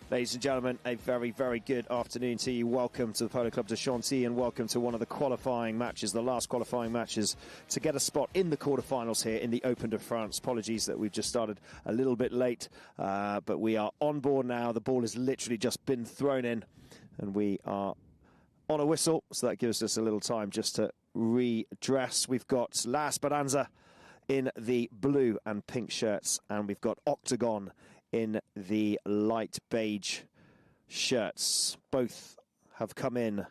Ladies and gentlemen, a very, very good afternoon to you. Welcome to the Polo Club de Chantilly and welcome to one of the qualifying matches, the last qualifying matches to get a spot in the quarterfinals here in the Open de France. Apologies that we've just started a little bit late, but we are on board now. The ball has literally just been thrown in and we are on a whistle, so that gives us a little time just to redress. We've got La Esperanza in the blue and pink shirts, and we've got Octagon in the light beige shirts. Both have come in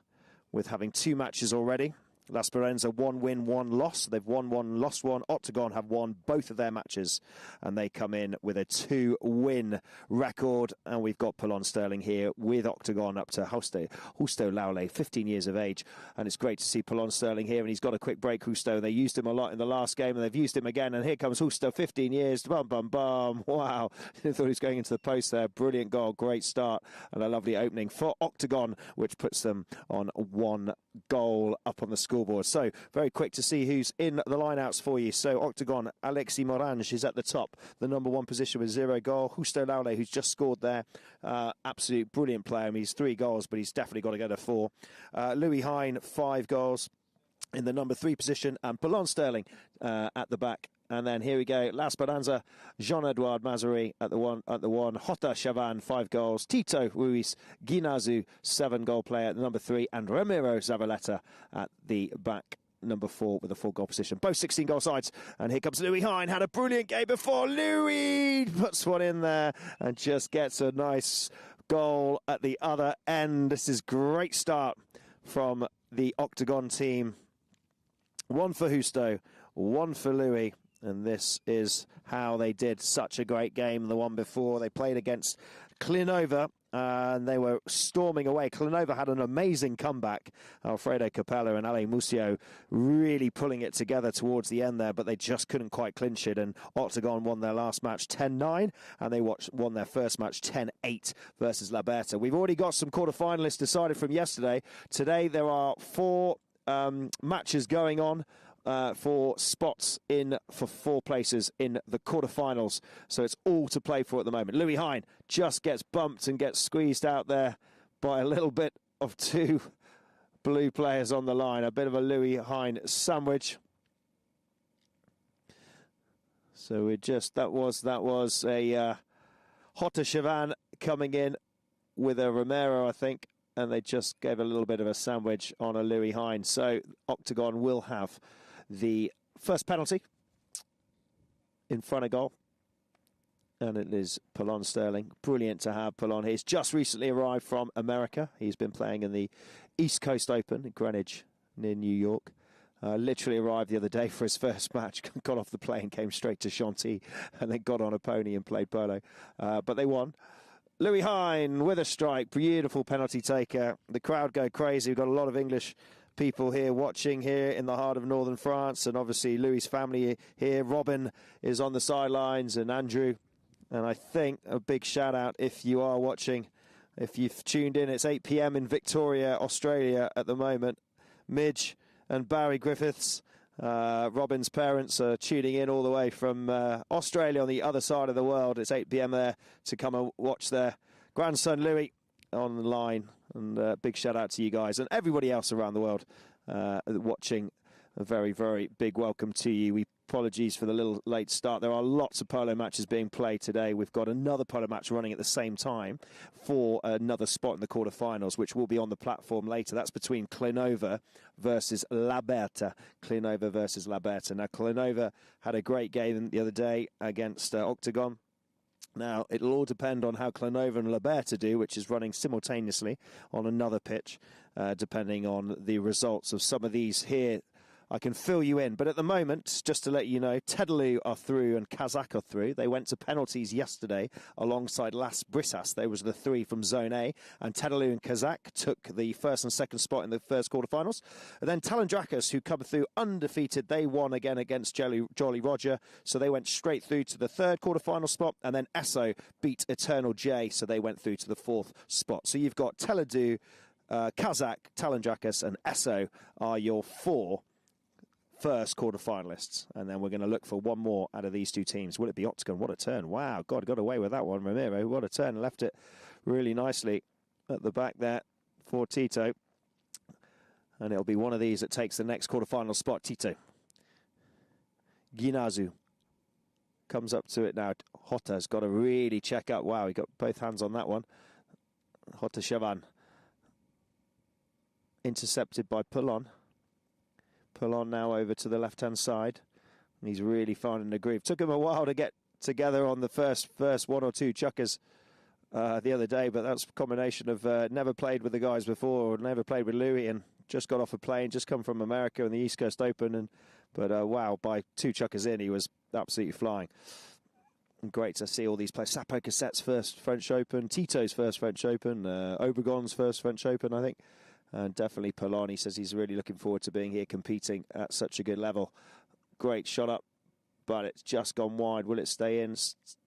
with having 2 matches already. La Esperanza 1 win, 1 loss. They've won 1, lost 1. Octagon have won both of their matches, and they come in with a 2-win record. And we've got Polo Sterling here with Octagon up to Justo Laule, 15 years of age. And it's great to see Polo Sterling here, and he's got a quick break, Justo. They used him a lot in the last game, and they've used him again. And here comes Justo, 15 years. Bum, bum, bum. Wow. I thought he was going into the post there. Brilliant goal, great start, and a lovely opening for Octagon, which puts them on 1 goal up on the scoreboard. So very quick to see who's in the lineouts for you. So Octagon, Alexis Morange is at the top, the number 1 position with 0 goal. Justo Laule, who's just scored there, absolute brilliant player. I mean, he's 3 goals, but he's definitely got to go to 4. Louis Hine, 5 goals in the number 3 position, and Polo Sterling at the back. And then here we go, La Esperanza, Jean-Edouard Mazarie at the one, Jota Chavan, 5 goals, Tito Ruiz Guinazu, 7-goal player at the number 3, and Ramiro Zavaleta at the back, number 4, with a 4-goal position. Both 16-goal sides. And here comes Louis Hine, had a brilliant game before. Louis puts one in there and just gets a nice goal at the other end. This is great start from the Octagon team. 1 for Justo, 1 for Louis. And this is how they did such a great game. The one before, they played against Clinova, and they were storming away. Clinova had an amazing comeback. Alfredo Capello and Ale Musio really pulling it together towards the end there, but they just couldn't quite clinch it. And Octagon won their last match 10-9, and they won their first match 10-8 versus La Berta. We've already got some quarterfinalists decided from yesterday. Today there are 4 matches going on. For spots for 4 places in the quarterfinals. So it's all to play for at the moment. Louis Hine just gets bumped and gets squeezed out there by a little bit of 2 blue players on the line. A bit of a Louis Hine sandwich. So that was a Jota Chavan coming in with a Romero, I think, and they just gave a little bit of a sandwich on a Louis Hine. So Octagon will have the first penalty in front of goal, and it is Polo Sterling. Brilliant to have Polo. He's just recently arrived from America. He's been playing in the East Coast Open in Greenwich near New York. Literally arrived the other day for his first match, got off the plane, came straight to Chantilly, and then got on a pony and played polo. But they won. Louis Hine with a strike, beautiful penalty taker. The crowd go crazy. We've got a lot of English people here watching here in the heart of northern France, and obviously Louis' family here. Robin is on the sidelines, and Andrew. And I think a big shout out if you are watching, if you've tuned in. It's 8 p.m. in Victoria, Australia at the moment. Midge and Barry Griffiths, Robin's parents, are tuning in all the way from Australia on the other side of the world. It's 8 p.m. there to come and watch their grandson Louis on the line. And big shout out to you guys and everybody else around the world watching. A very, very big welcome to you. Apologies for the little late start. There are lots of polo matches being played today. We've got another polo match running at the same time for another spot in the quarterfinals, which will be on the platform later. That's between Clinova versus La Berta. Clinova versus La Berta. Now, Clinova had a great game the other day against Octagon. Now, it'll all depend on how Clinova and La Berta do, which is running simultaneously on another pitch, depending on the results of some of these here. I can fill you in. But at the moment, just to let you know, Tedaloo are through and Kazakh are through. They went to penalties yesterday alongside Las Brisas. They was the 3 from Zone A. And Tedaloo and Kazakh took the first and second spot in the first quarterfinals. And then Talandrakas, who come through undefeated, they won again against Jolly Roger. So they went straight through to the third quarterfinal spot. And then Esso beat Eternal J. So they went through to the 4th spot. So you've got Tedaloo, Kazakh, Talandrakas and Esso are your 4 first quarterfinalists, and then we're going to look for one more out of these 2 teams. Will it be Octagon? What a turn. Wow, God, got away with that one. Ramiro, what a turn. Left it really nicely at the back there for Tito. And it'll be one of these that takes the next quarterfinal spot. Tito. Ginazu comes up to it now. Hotta's got to really check up. Wow, he got both hands on that one. Hotta Chavan. Intercepted by Polon. Polon now over to the left-hand side. And he's really finding the groove. Took him a while to get together on the first one or two chukkers the other day, but that's a combination of never played with the guys before, or never played with Louis, and just got off a plane, just come from America and the East Coast Open. But wow, by two chukkers in, he was absolutely flying. And great to see all these players. Sapo Cassette's first French Open, Tito's first French Open, Obregon's first French Open, I think. And definitely Polon, he says he's really looking forward to being here competing at such a good level. Great shot up, but it's just gone wide. Will it stay in?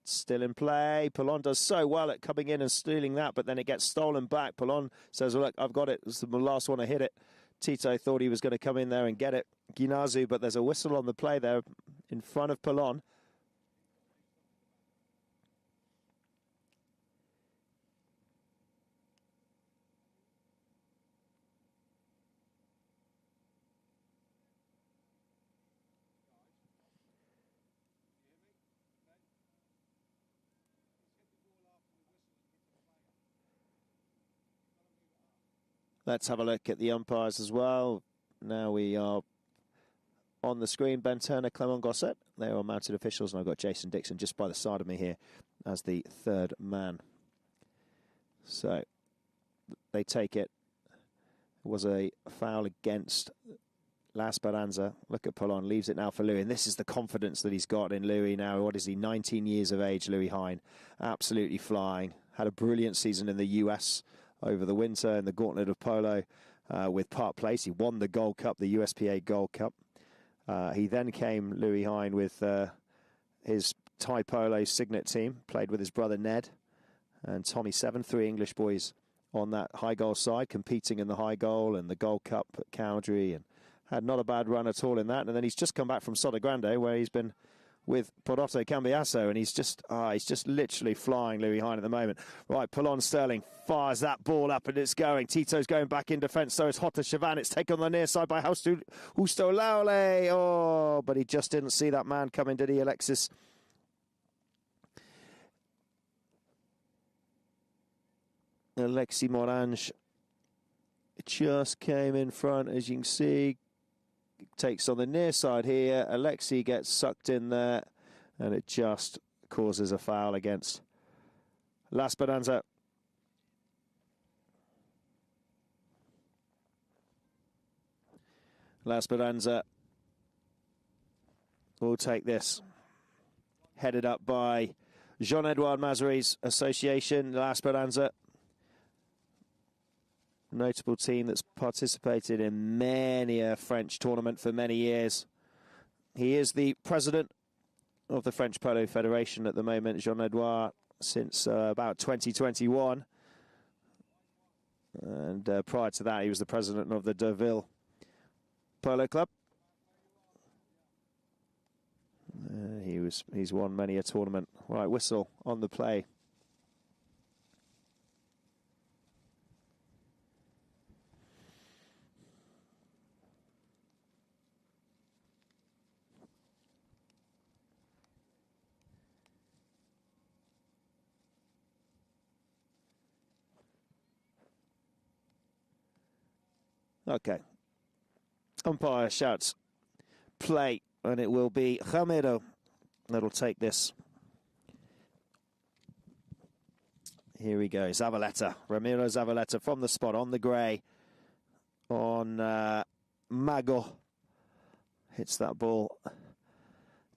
Still in play. Polon does so well at coming in and stealing that, but then it gets stolen back. Polon says, well, look, I've got it. It's the last one to hit it. Tito thought he was going to come in there and get it. Ginazu, but there's a whistle on the play there in front of Polon. Let's have a look at the umpires as well. Now we are on the screen. Ben Turner, Clement Gosset. They are mounted officials, and I've got Jason Dixon just by the side of me here as the third man. So they take it. It was a foul against La Speranza. Look at Polon, leaves it now for Louis. And this is the confidence that he's got in Louis now. What is he, 19 years of age, Louis Hine. Absolutely flying. Had a brilliant season in the US over the winter in the Gauntlet of Polo with Park Place. He won the Gold Cup, the USPA Gold Cup. He then came, Louis Hine, with his Thai Polo Signet team, played with his brother Ned and Tommy Seven, three English boys on that high goal side, competing in the high goal and the Gold Cup at Cowdrey, and had not a bad run at all in that. And then he's just come back from Soda Grande, where he's been with Porotto Cambiasso, and he's just literally flying, Louis Hine, at the moment. Right, Polon Sterling fires that ball up, and it's going. Tito's going back in defence, so it's Hotta Chavan. It's taken on the near side by Justo Laule. Oh, but he just didn't see that man coming, did he, Alexis? Alexis Morange just came in front, as you can see. Takes on the near side here. Alexi gets sucked in there, and it just causes a foul against La Speranza. La Speranza will take this. Headed up by Jean-Edouard Mazary's association, La Speranza. Notable team that's participated in many a French tournament for many years. He is the president of the French Polo Federation at the moment, Jean-Edouard, since about 2021. And prior to that, he was the president of the Deauville Polo Club. He's won many a tournament. Right, whistle on the play. Okay. Umpire shouts play, and it will be Ramiro that'll take this. Here we go. Zavaleta. Ramiro Zavaleta from the spot on the grey on Mago. Hits that ball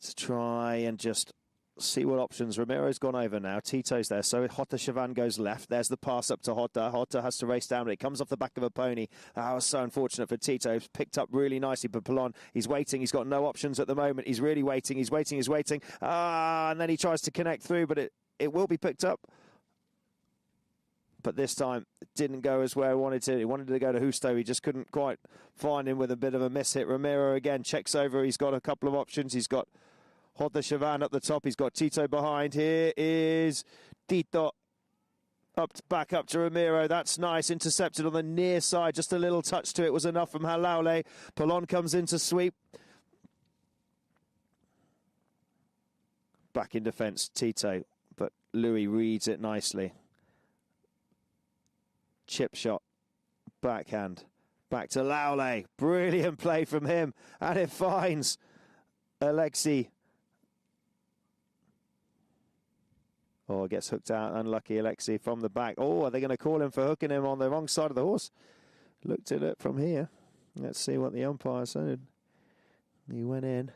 to try and just see what options. Ramiro's gone over now. Tito's there. So Hotta Chavan goes left. There's the pass up to Hotta. Hotta has to race down, but it comes off the back of a pony. That was so unfortunate for Tito. It's picked up really nicely, but Polon, he's waiting. He's got no options at the moment. He's really waiting. He's waiting. He's waiting. And then he tries to connect through, but it will be picked up. But this time, it didn't go as where he wanted to. He wanted to go to Justo. He just couldn't quite find him with a bit of a miss hit. Ramiro again checks over. He's got a couple of options. He's got Hotta Chavan up the top. He's got Tito behind. Here is Tito. Back up to Ramiro. That's nice. Intercepted on the near side. Just a little touch to it was enough from Halaule. Polon comes in to sweep. Back in defence, Tito. But Louis reads it nicely. Chip shot. Backhand. Back to Laule. Brilliant play from him. And it finds Alexi. Oh, gets hooked out. Unlucky Alexi from the back. Oh, are they going to call him for hooking him on the wrong side of the horse? Looked at it from here. Let's see what the umpire said. He went in.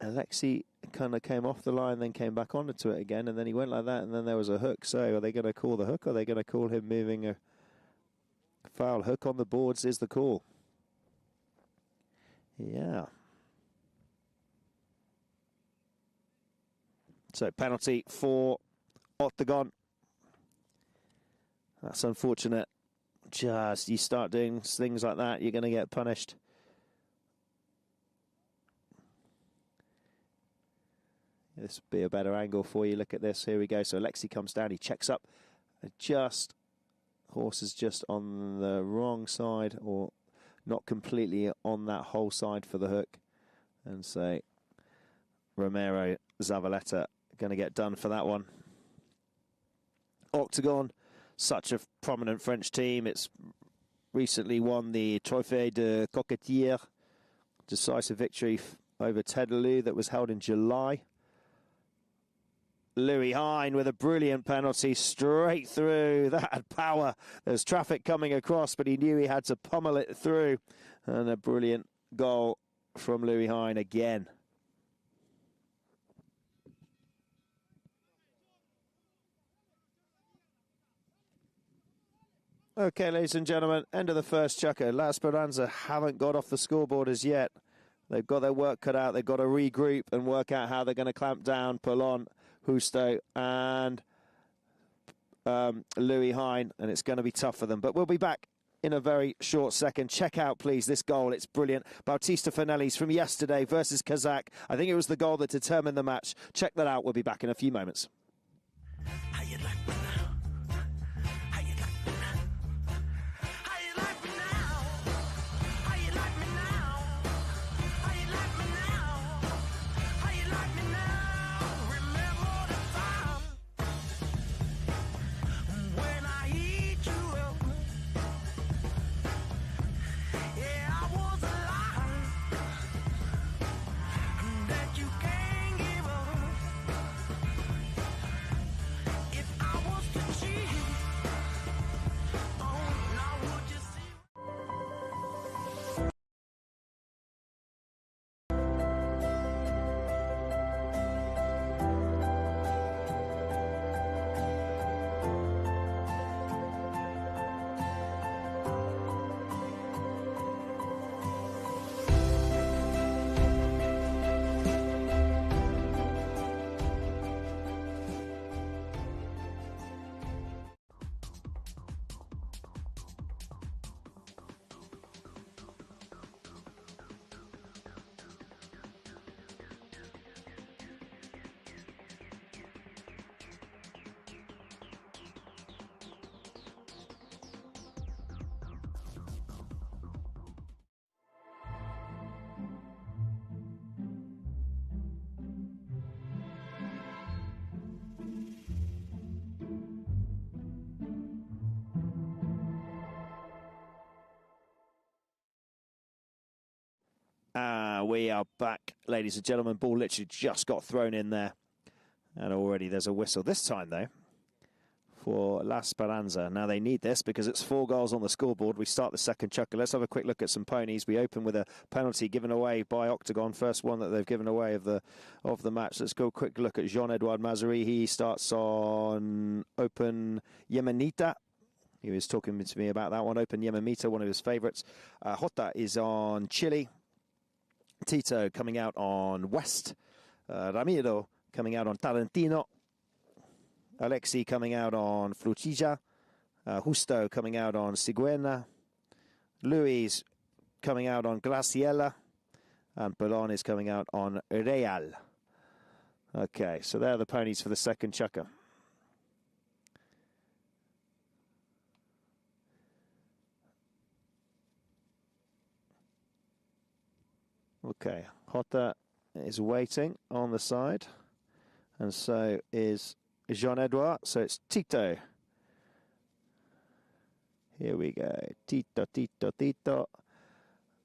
Alexi kind of came off the line, then came back onto it again, and then he went like that, and then there was a hook. So are they going to call the hook, or are they going to call him moving a foul? Hook on the boards is the call. Yeah. So penalty for Octagon. That's unfortunate. Just you start doing things like that, you're going to get punished. This would be a better angle for you. Look at this. Here we go. So Alexi comes down. He checks up. Horse is just on the wrong side, or not completely on that whole side for the hook. And so Romero Zavaleta going to get done for that one. Octagon, such a prominent French team. It's recently won the Trophée de Coquetier, decisive victory over Tedaloo that was held in July. Louis Hine with a brilliant penalty straight through. That had power. There's traffic coming across, but he knew he had to pummel it through. And a brilliant goal from Louis Hine again. Okay, ladies and gentlemen, end of the first chukker. La Esperanza haven't got off the scoreboard as yet. They've got their work cut out. They've got to regroup and work out how they're going to clamp down Polon, Justo, and Louis Hine, and it's going to be tough for them. But we'll be back in a very short second. Check out, please, this goal. It's brilliant. Bautista Finelli's from yesterday versus Kazakh. I think it was the goal that determined the match. Check that out. We'll be back in a few moments. We are back, ladies and gentlemen. Ball literally just got thrown in there. And already there's a whistle. This time, though, for La Esperanza. Now they need this because it's 4 goals on the scoreboard. We start the second chukker. Let's have a quick look at some ponies. We open with a penalty given away by Octagon. First one that they've given away of the match. Let's go a quick look at Jean-Edouard Mazari. He starts on Open Yemenita. He was talking to me about that one. Open Yemenita, one of his favourites. Jota is on Chile. Tito coming out on West. Ramiro coming out on Tarantino. Alexi coming out on Fruchilla. Justo coming out on Sigüena. Luis coming out on Graciela. And Polon is coming out on Real. Okay, so they're the ponies for the second chukker. Okay, Jota is waiting on the side, and so is Jean-Edouard, so it's Tito. Here we go, Tito, Tito, Tito.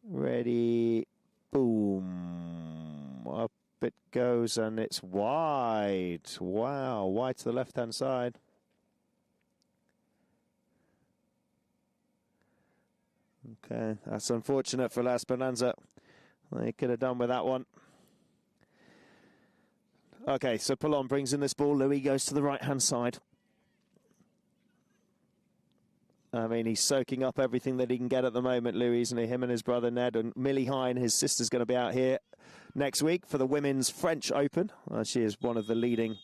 Ready, boom. Up it goes, and it's wide. Wow, wide to the left-hand side. Okay, that's unfortunate for La Esperanza. They could have done with that one. Okay, so Polon brings in this ball. Louis goes to the right-hand side. I mean, he's soaking up everything that he can get at the moment, Louis, isn't he? Him and his brother Ned, and Millie Hine, his sister's going to be out here next week for the Women's French Open. She is one of the leading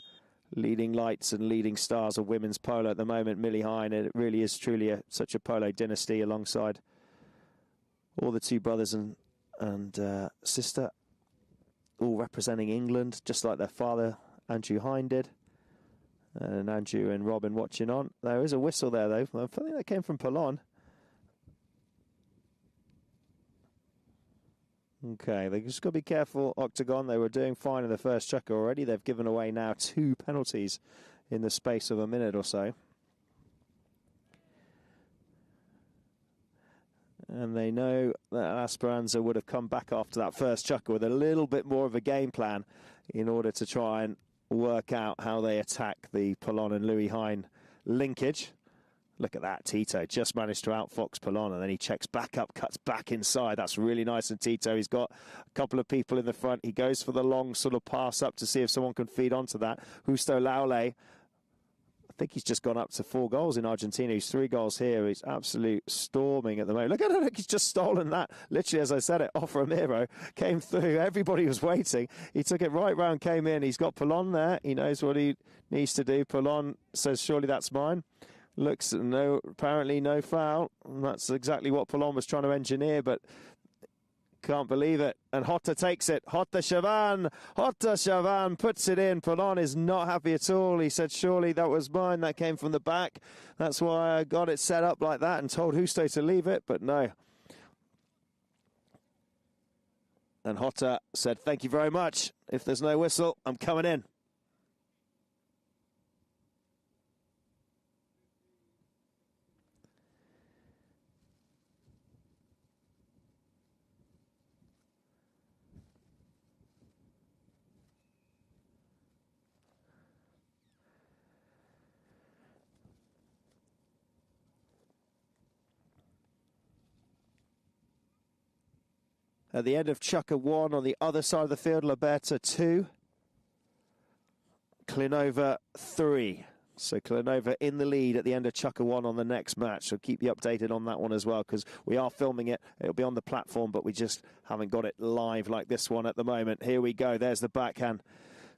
lights and leading stars of women's polo at the moment, Millie Hine. And it really is truly such a polo dynasty alongside all the two brothers and sister, all representing England, just like their father, Andrew Hine, did. And Andrew and Robin watching on. There is a whistle there, though. I think that came from Polon. Okay, they just got to be careful, Octagon. They were doing fine in the first chukker already. They've given away now 2 penalties in the space of a minute or so. And they know that Esperanza would have come back after that first chukker with a little bit more of a game plan in order to try and work out how they attack the Polon and Louis Hine linkage. Look at that, Tito just managed to outfox Polon, and then he checks back up, cuts back inside. That's really nice. And Tito, he's got a couple of people in the front. He goes for the long sort of pass up to see if someone can feed onto that. Justo Laule, I think he's just gone up to 4 goals in Argentina. He's 3 goals here. He's absolute storming at the moment. Look at him, look, he's just stolen that. Literally, as I said it, off Ramiro. Came through. Everybody was waiting. He took it right round, came in. He's got Polon there. He knows what he needs to do. Polon says, surely that's mine. Looks, apparently no foul. And that's exactly what Polon was trying to engineer, but can't believe it. And Jota takes it. Jota Chavan puts it in. Polon is not happy at all. He said, surely that was mine. That came from the back. That's why I got it set up like that and told Justo to leave it, but no. And Jota said, thank you very much. If there's no whistle, I'm coming in. At the end of chukker 1 on the other side of the field, Liberta 2, Klinova 3. So Klinova in the lead at the end of chukker 1 on the next match. So keep you updated on that one as well, because we are filming it. It'll be on the platform, but we just haven't got it live like this one at the moment. Here we go. There's the backhand.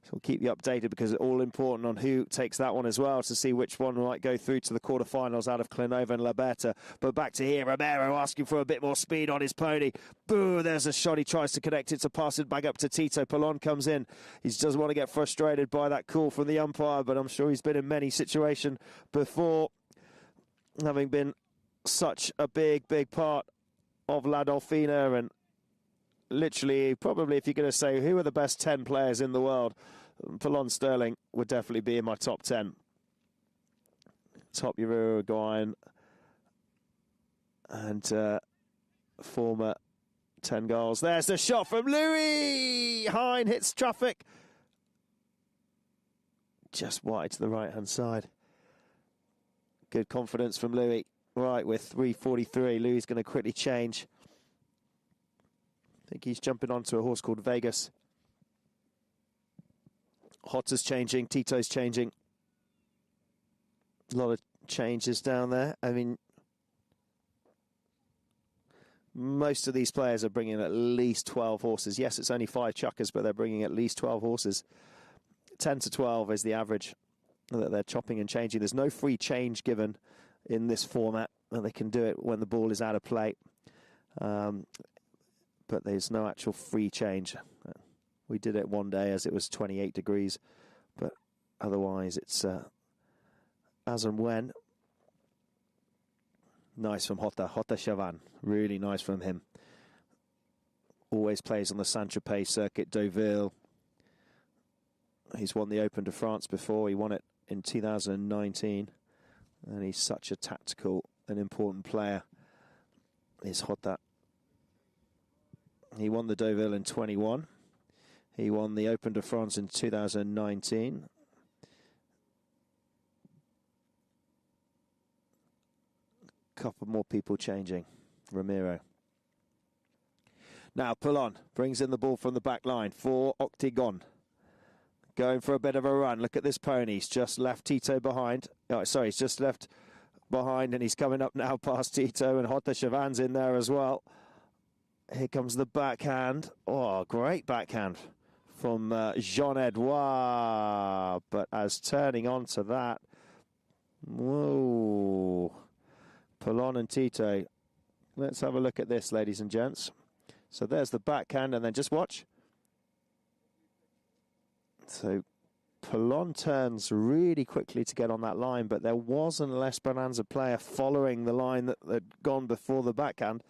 So we'll keep you updated because it's all important on who takes that one as well to see which one might go through to the quarterfinals out of Klinova and Liberta. But back to here, Romero asking for a bit more speed on his pony. Boo, there's a shot. He tries to connect it to pass it back up to Tito. Polon comes in. He doesn't want to get frustrated by that call from the umpire, but I'm sure he's been in many situations before, having been such a big part of La Dolfina. And literally, probably if you're going to say who are the best 10 players in the world, Polon Sterling would definitely be in my top 10. Top Uruguayan and former 10 goals. There's the shot from Louis. Hine hits traffic. Just wide to the right-hand side. Good confidence from Louis. Right, we're 3:43. Louis is going to quickly change. I think he's jumping onto a horse called Vegas. Jota's changing. Tito's changing. A lot of changes down there. I mean, most of these players are bringing at least 12 horses. Yes, it's only 5 chukkers, but they're bringing at least 12 horses. 10 to 12 is the average that they're chopping and changing. There's no free change given in this format. And they can do it when the ball is out of play. But there's no actual free change. We did it one day as it was 28 degrees, but otherwise it's as and when. Nice from Jota Chavan. Really nice from him. always plays on the Saint-Tropez circuit. Deauville, he's won the Open de France before. He won it in 2019. And he's such a tactical and important player. He's hot that. He won the Deauville in 21. He won the Open de France in 2019. Couple more people changing. Ramiro. Now Polo brings in the ball from the back line for Octagon. Going for a bit of a run. Look at this pony. He's just left Tito behind. Oh, sorry, he's just left behind and he's coming up now past Tito, and Jota Chavan's in there as well. Here comes the backhand. Oh, great backhand from Jean-Edouard. But as turning on to that, whoa. Polo and Tito. Let's have a look at this, ladies and gents. So there's the backhand, and then just watch. So Polo turns really quickly to get on that line, but there wasn't a L'Esperanza player following the line that had gone before the backhand.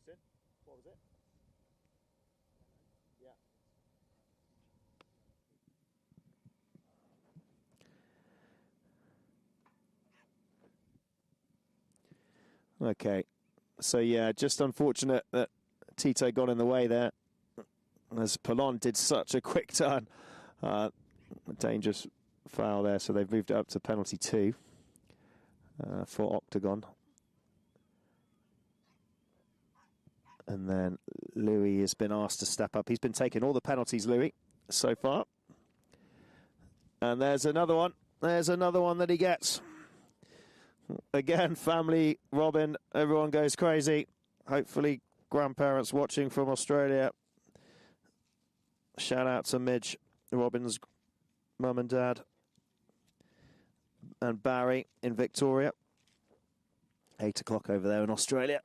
Jason, what was it? Yeah. Okay. So, yeah, just unfortunate that Tito got in the way there, as Polo did such a quick turn. Dangerous foul there, so they've moved it up to penalty 2 for Octagon. And then Louis has been asked to step up. He's been taking all the penalties, Louis, so far. And there's another one. There's another one that he gets. Again, family, Robin, everyone goes crazy. Hopefully, grandparents watching from Australia. Shout out to Midge, Robin's mum and dad. And Barry in Victoria. 8 o'clock over there in Australia.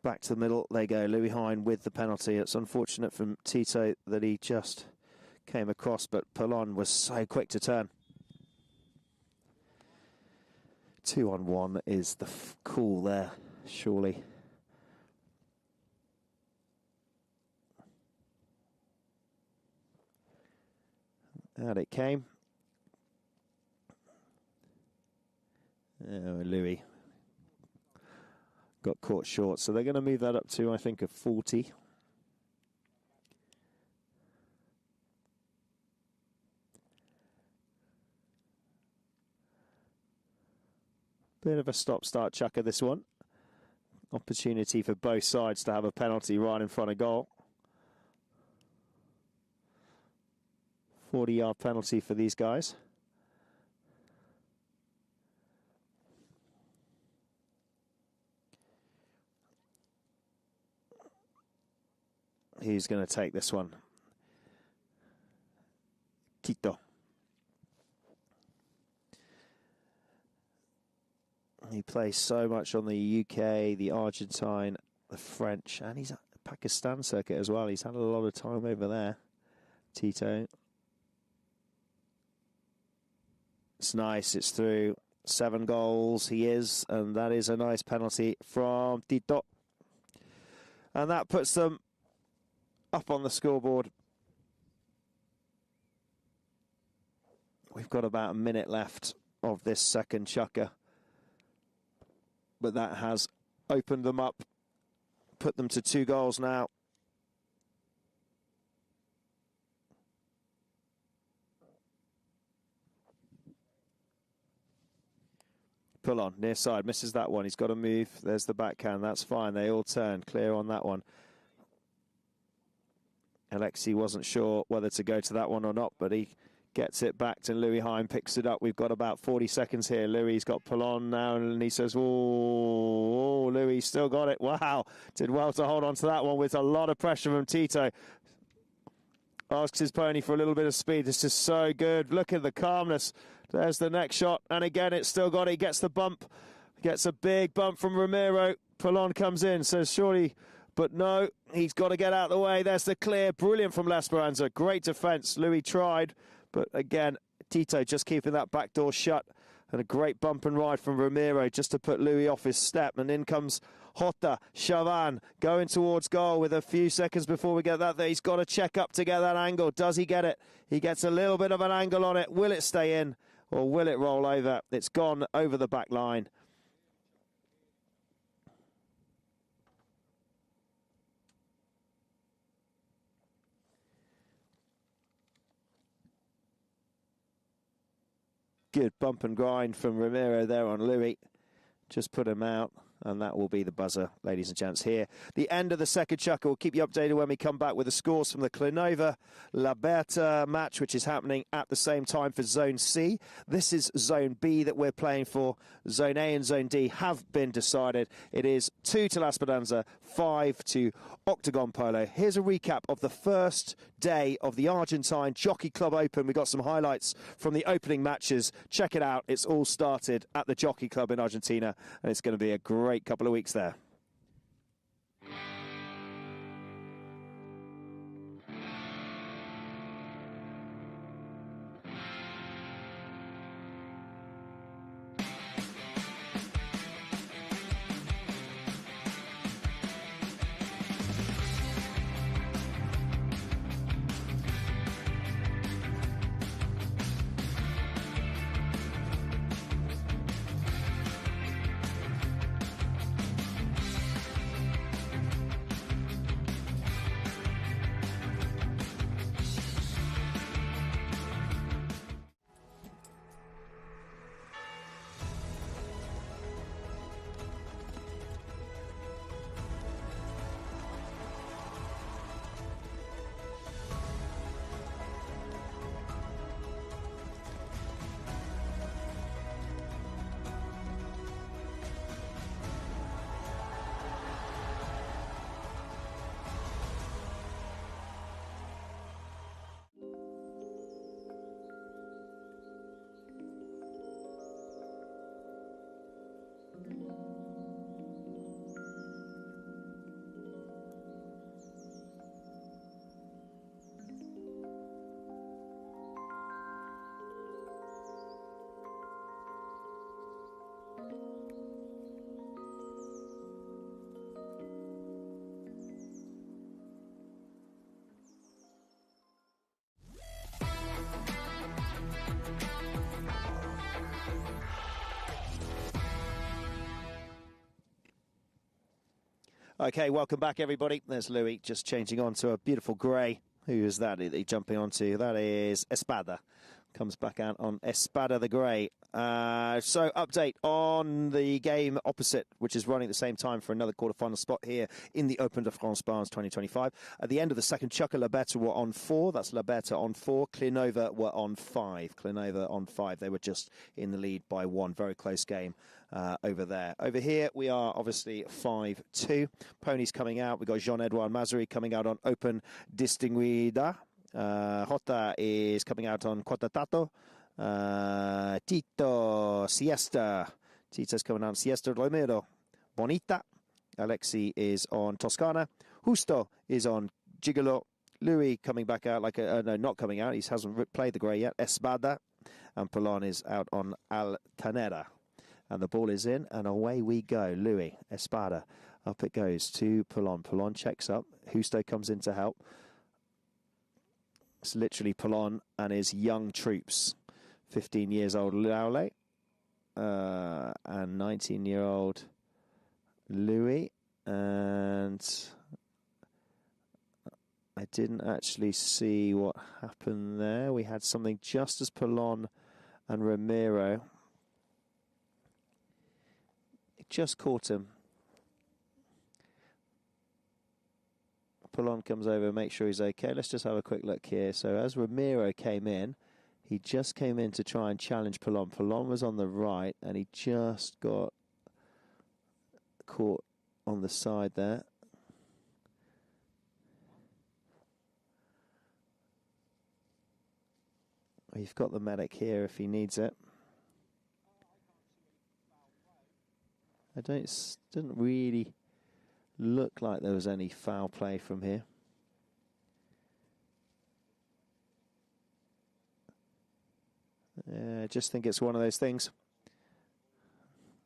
Back to the middle, they go. Louis Hine with the penalty. It's unfortunate from Tito that he just came across, but Polo was so quick to turn. 2-on-1 is the call there, surely. Out it came. Oh, Louis got caught short, so they're going to move that up to, I think, a 40. Bit of a stop-start chucker, this one. Opportunity for both sides to have a penalty right in front of goal. 40-yard penalty for these guys. Who's going to take this one? Tito. He plays so much on the UK, the Argentine, the French, and he's at the Pakistan circuit as well. He's had a lot of time over there, Tito. It's nice, it's through. 7 goals he is, and that is a nice penalty from Tito. And that puts them up on the scoreboard. We've got about a minute left of this second chukker. But that has opened them up, put them to 2 goals now. Polo, near side, misses that one. He's got to move. There's the backhand. That's fine. They all turn clear on that one. Alexi wasn't sure whether to go to that one or not, but he gets it back to Louis Hine, picks it up. We've got about 40 seconds here. Louis's got Polo now, and he says, oh, Louis still got it. Wow, did well to hold on to that one with a lot of pressure from Tito. asks his pony for a little bit of speed. This is so good. Look at the calmness. There's the next shot. And again, it's still got it. He gets the bump. Gets a big bump from Ramiro. Polon comes in, says surely, but no, he's got to get out of the way. There's the clear. Brilliant from L'Esperanza. Great defence. Louis tried, but again, Tito just keeping that back door shut. And a great bump and ride from Ramiro just to put Louis off his step. And in comes Jota, Chavan, going towards goal with a few seconds before we get that there. He's got to check up to get that angle. Does he get it? He gets a little bit of an angle on it. Will it stay in or will it roll over? It's gone over the back line. Good bump and grind from Ramiro there on Louis. Just put him out, and that will be the buzzer, ladies and gents, here. The end of the second chucker. We'll keep you updated when we come back with the scores from the Clinova-La Berta match, which is happening at the same time for Zone C. This is Zone B that we're playing for. Zone A and Zone D have been decided. It is 2 to La Speranza, 5 to Octagon Polo. Here's a recap of the first day of the Argentine Jockey Club Open. We've got some highlights from the opening matches. Check it out. It's all started at the Jockey Club in Argentina, and it's going to be a great couple of weeks there. Okay, welcome back, everybody. There's Louis just changing on to a beautiful grey. Who is that jumping onto? That is Espada. Comes back out on Espada the Grey. So, update on the game opposite, which is running at the same time for another quarterfinal spot here in the Open de France Barnes 2025. At the end of the second chukker, La Berta were on 4. That's La Berta on 4. Clinova were on 5. Clinova on 5. They were just in the lead by 1. Very close game over there. Over here, we are obviously 5-2. Ponies coming out. We've got Jean-Edouard Mazuri coming out on Open Distinguida. Jota is coming out on Quatatato. Tito, Siesta. Tito's coming out on Siesta Romero. Bonita. Alexi is on Toscana. Justo is on Gigolo. Louis coming back out like no, not coming out. He hasn't played the grey yet. Espada. And Polon is out on Altanera. And the ball is in, and away we go. Louis, Espada. Up it goes to Polon. Polon checks up. Justo comes in to help. It's literally Polon and his young troops. 15 years old Laule and 19-year-old Louis. And I didn't actually see what happened there. We had something just as Polon and Ramiro. It just caught him. Polon comes over, make sure he's okay. Let's just have a quick look here. So as Ramiro came in, he just came in to try and challenge Polon. Polon was on the right, and he just got caught on the side there. We've got the medic here if he needs it. Didn't really look like there was any foul play from here. I just think it's one of those things.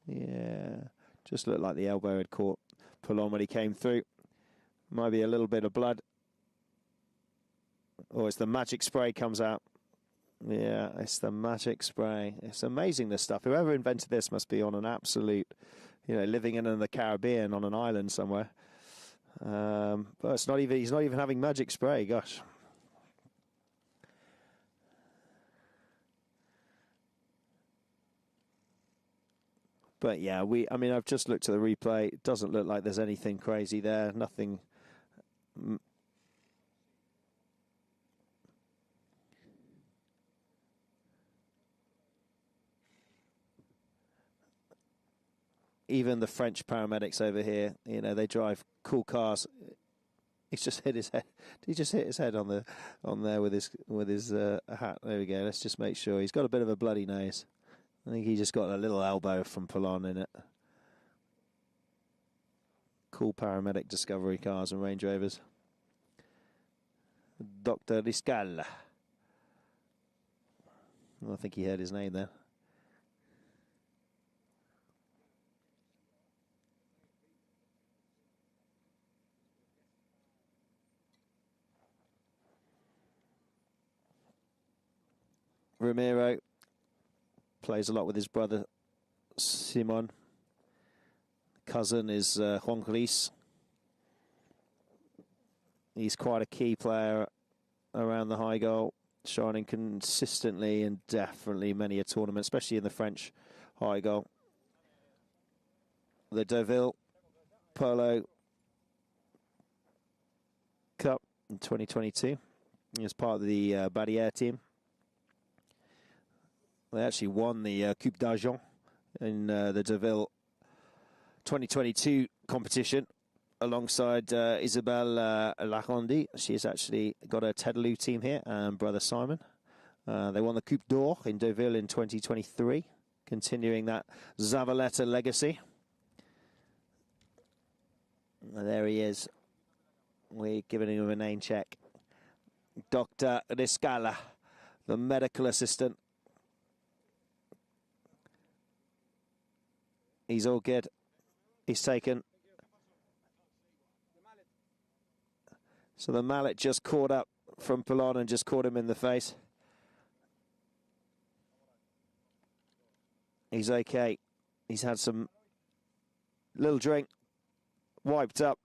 Yeah, just looked like the elbow had caught Polo when he came through. Might be a little bit of blood. Or it's the magic spray comes out. Yeah, it's the magic spray. It's amazing, this stuff. Whoever invented this must be on an absolute, living in the Caribbean on an island somewhere. But it's not even. He's not even having magic spray. Gosh. But yeah, I've just looked at the replay. It doesn't look like there's anything crazy there. Nothing. Even the French paramedics over here, they drive cool cars. He's just hit his head. Did he just hit his head on there with his hat? There we go. Let's just make sure. He's got a bit of a bloody nose. I think he just got a little elbow from Polon in it. Cool paramedic Discovery cars and Range Rovers. Dr. Riscala. I think he heard his name there. Ramiro plays a lot with his brother Simon. Cousin is Juan Gris. He's quite a key player around the high goal, shining consistently and definitely many a tournament, especially in the French high goal. The Deauville Polo Cup in 2022. He was part of the Barrière team. They actually won the Coupe d'Argent in the Deauville 2022 competition alongside Isabelle Larondi. She's actually got a Tedaloo team here and brother Simon. They won the Coupe d'Or in Deauville in 2023, continuing that Zavaleta legacy. And there he is. We're giving him a name check. Dr. Riscala, the medical assistant. He's all good. He's taken. So the mallet just caught up from Polon and just caught him in the face. He's okay. He's had some little drink, wiped up.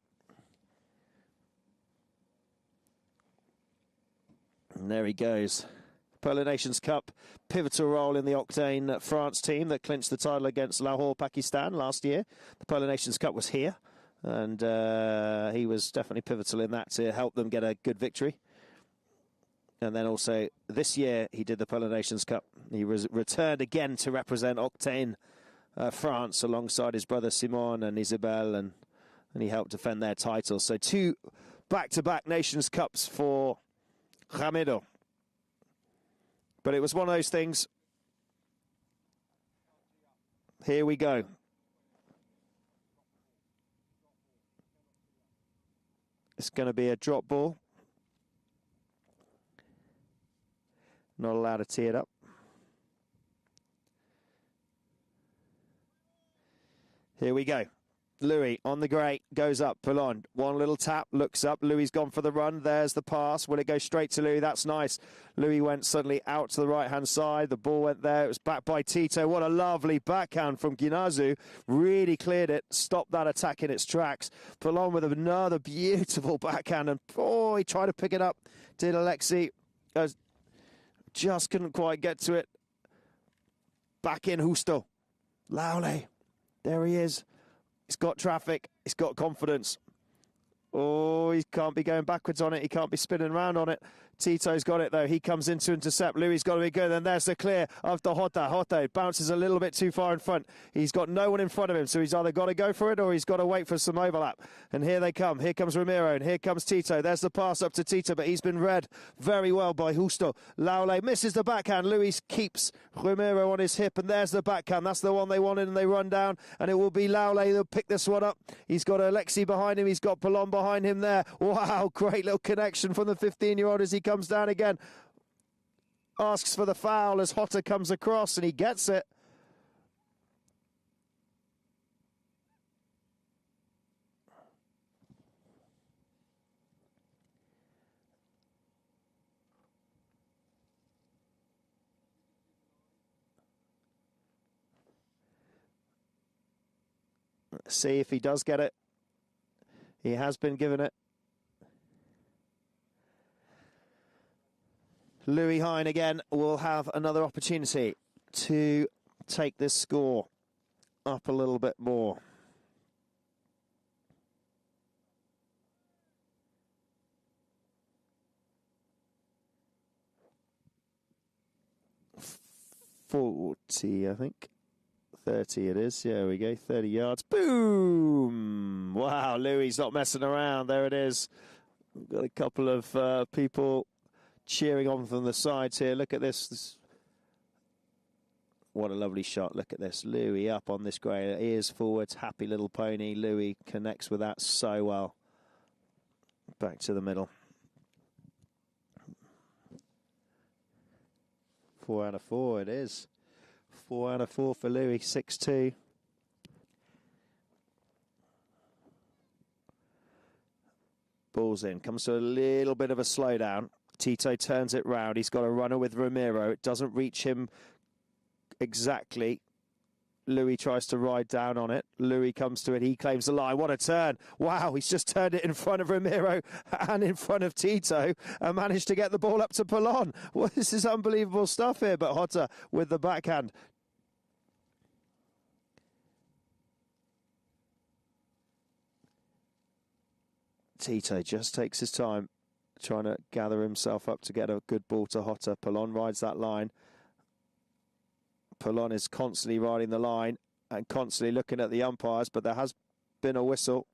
And there he goes. Polo Nations Cup, pivotal role in the Octane France team that clinched the title against Lahore, Pakistan last year. The Polo Nations Cup was here, and he was definitely pivotal in that to help them get a good victory. And then also this year he did the Polo Nations Cup. He returned again to represent Octane France alongside his brother Simon and Isabelle, and he helped defend their title. So 2 back-to-back Nations Cups for Ramiro. But it was one of those things. Here we go. It's going to be a drop ball. Not allowed to tee it up. Here we go. Louis on the grey, goes up, Polon. One little tap, looks up. Louis gone for the run. There's the pass. Will it go straight to Louis? That's nice. Louis went suddenly out to the right-hand side. The ball went there. It was back by Tito. What a lovely backhand from Ginazu. Really cleared it. Stopped that attack in its tracks. Polon with another beautiful backhand. And, he tried to pick it up. Did Alexi. Just couldn't quite get to it. Back in Husto. Laule. There he is. He's got traffic. He's got confidence. Oh, he can't be going backwards on it. He can't be spinning around on it. Tito's got it, though. He comes in to intercept. Louis got to be good. And there's the clear after Jota. Jota bounces a little bit too far in front. He's got no one in front of him, so he's either got to go for it or he's got to wait for some overlap. And here they come. Here comes Ramiro, and here comes Tito. There's the pass up to Tito, but he's been read very well by Justo. Laule misses the backhand. Louis keeps Ramiro on his hip, and there's the backhand. That's the one they wanted, and they run down, and it will be Laule who'll pick this one up. He's got Alexi behind him. He's got Polon behind him there. Wow, great little connection from the 15-year-old as he comes down again. Asks for the foul as Jota comes across, and he gets it. Let's see if he does get it. He has been given it. Louis Hine again will have another opportunity to take this score up a little bit more. .40, I think. 30 it is. There we go. 30 yards. Boom! Wow, Louis not messing around. There it is. We've got a couple of people cheering on from the sides here. Look at this. What a lovely shot. Look at this. Louis up on this grey. Ears forwards. Happy little pony. Louis connects with that so well. Back to the middle. 4 out of 4 it is. 4 out of 4 for Louis. 6-2. Ball's in. Comes to a little bit of a slowdown. Tito turns it round. He's got a runner with Ramiro. It doesn't reach him exactly. Louis tries to ride down on it. Louis comes to it. He claims the line. What a turn. Wow, he's just turned it in front of Ramiro and in front of Tito and managed to get the ball up to Polon. Well, this is unbelievable stuff here, but Jota with the backhand. Tito just takes his time, trying to gather himself up to get a good ball to Jota. Polon rides that line. Polon is constantly riding the line and constantly looking at the umpires, but there has been a whistle.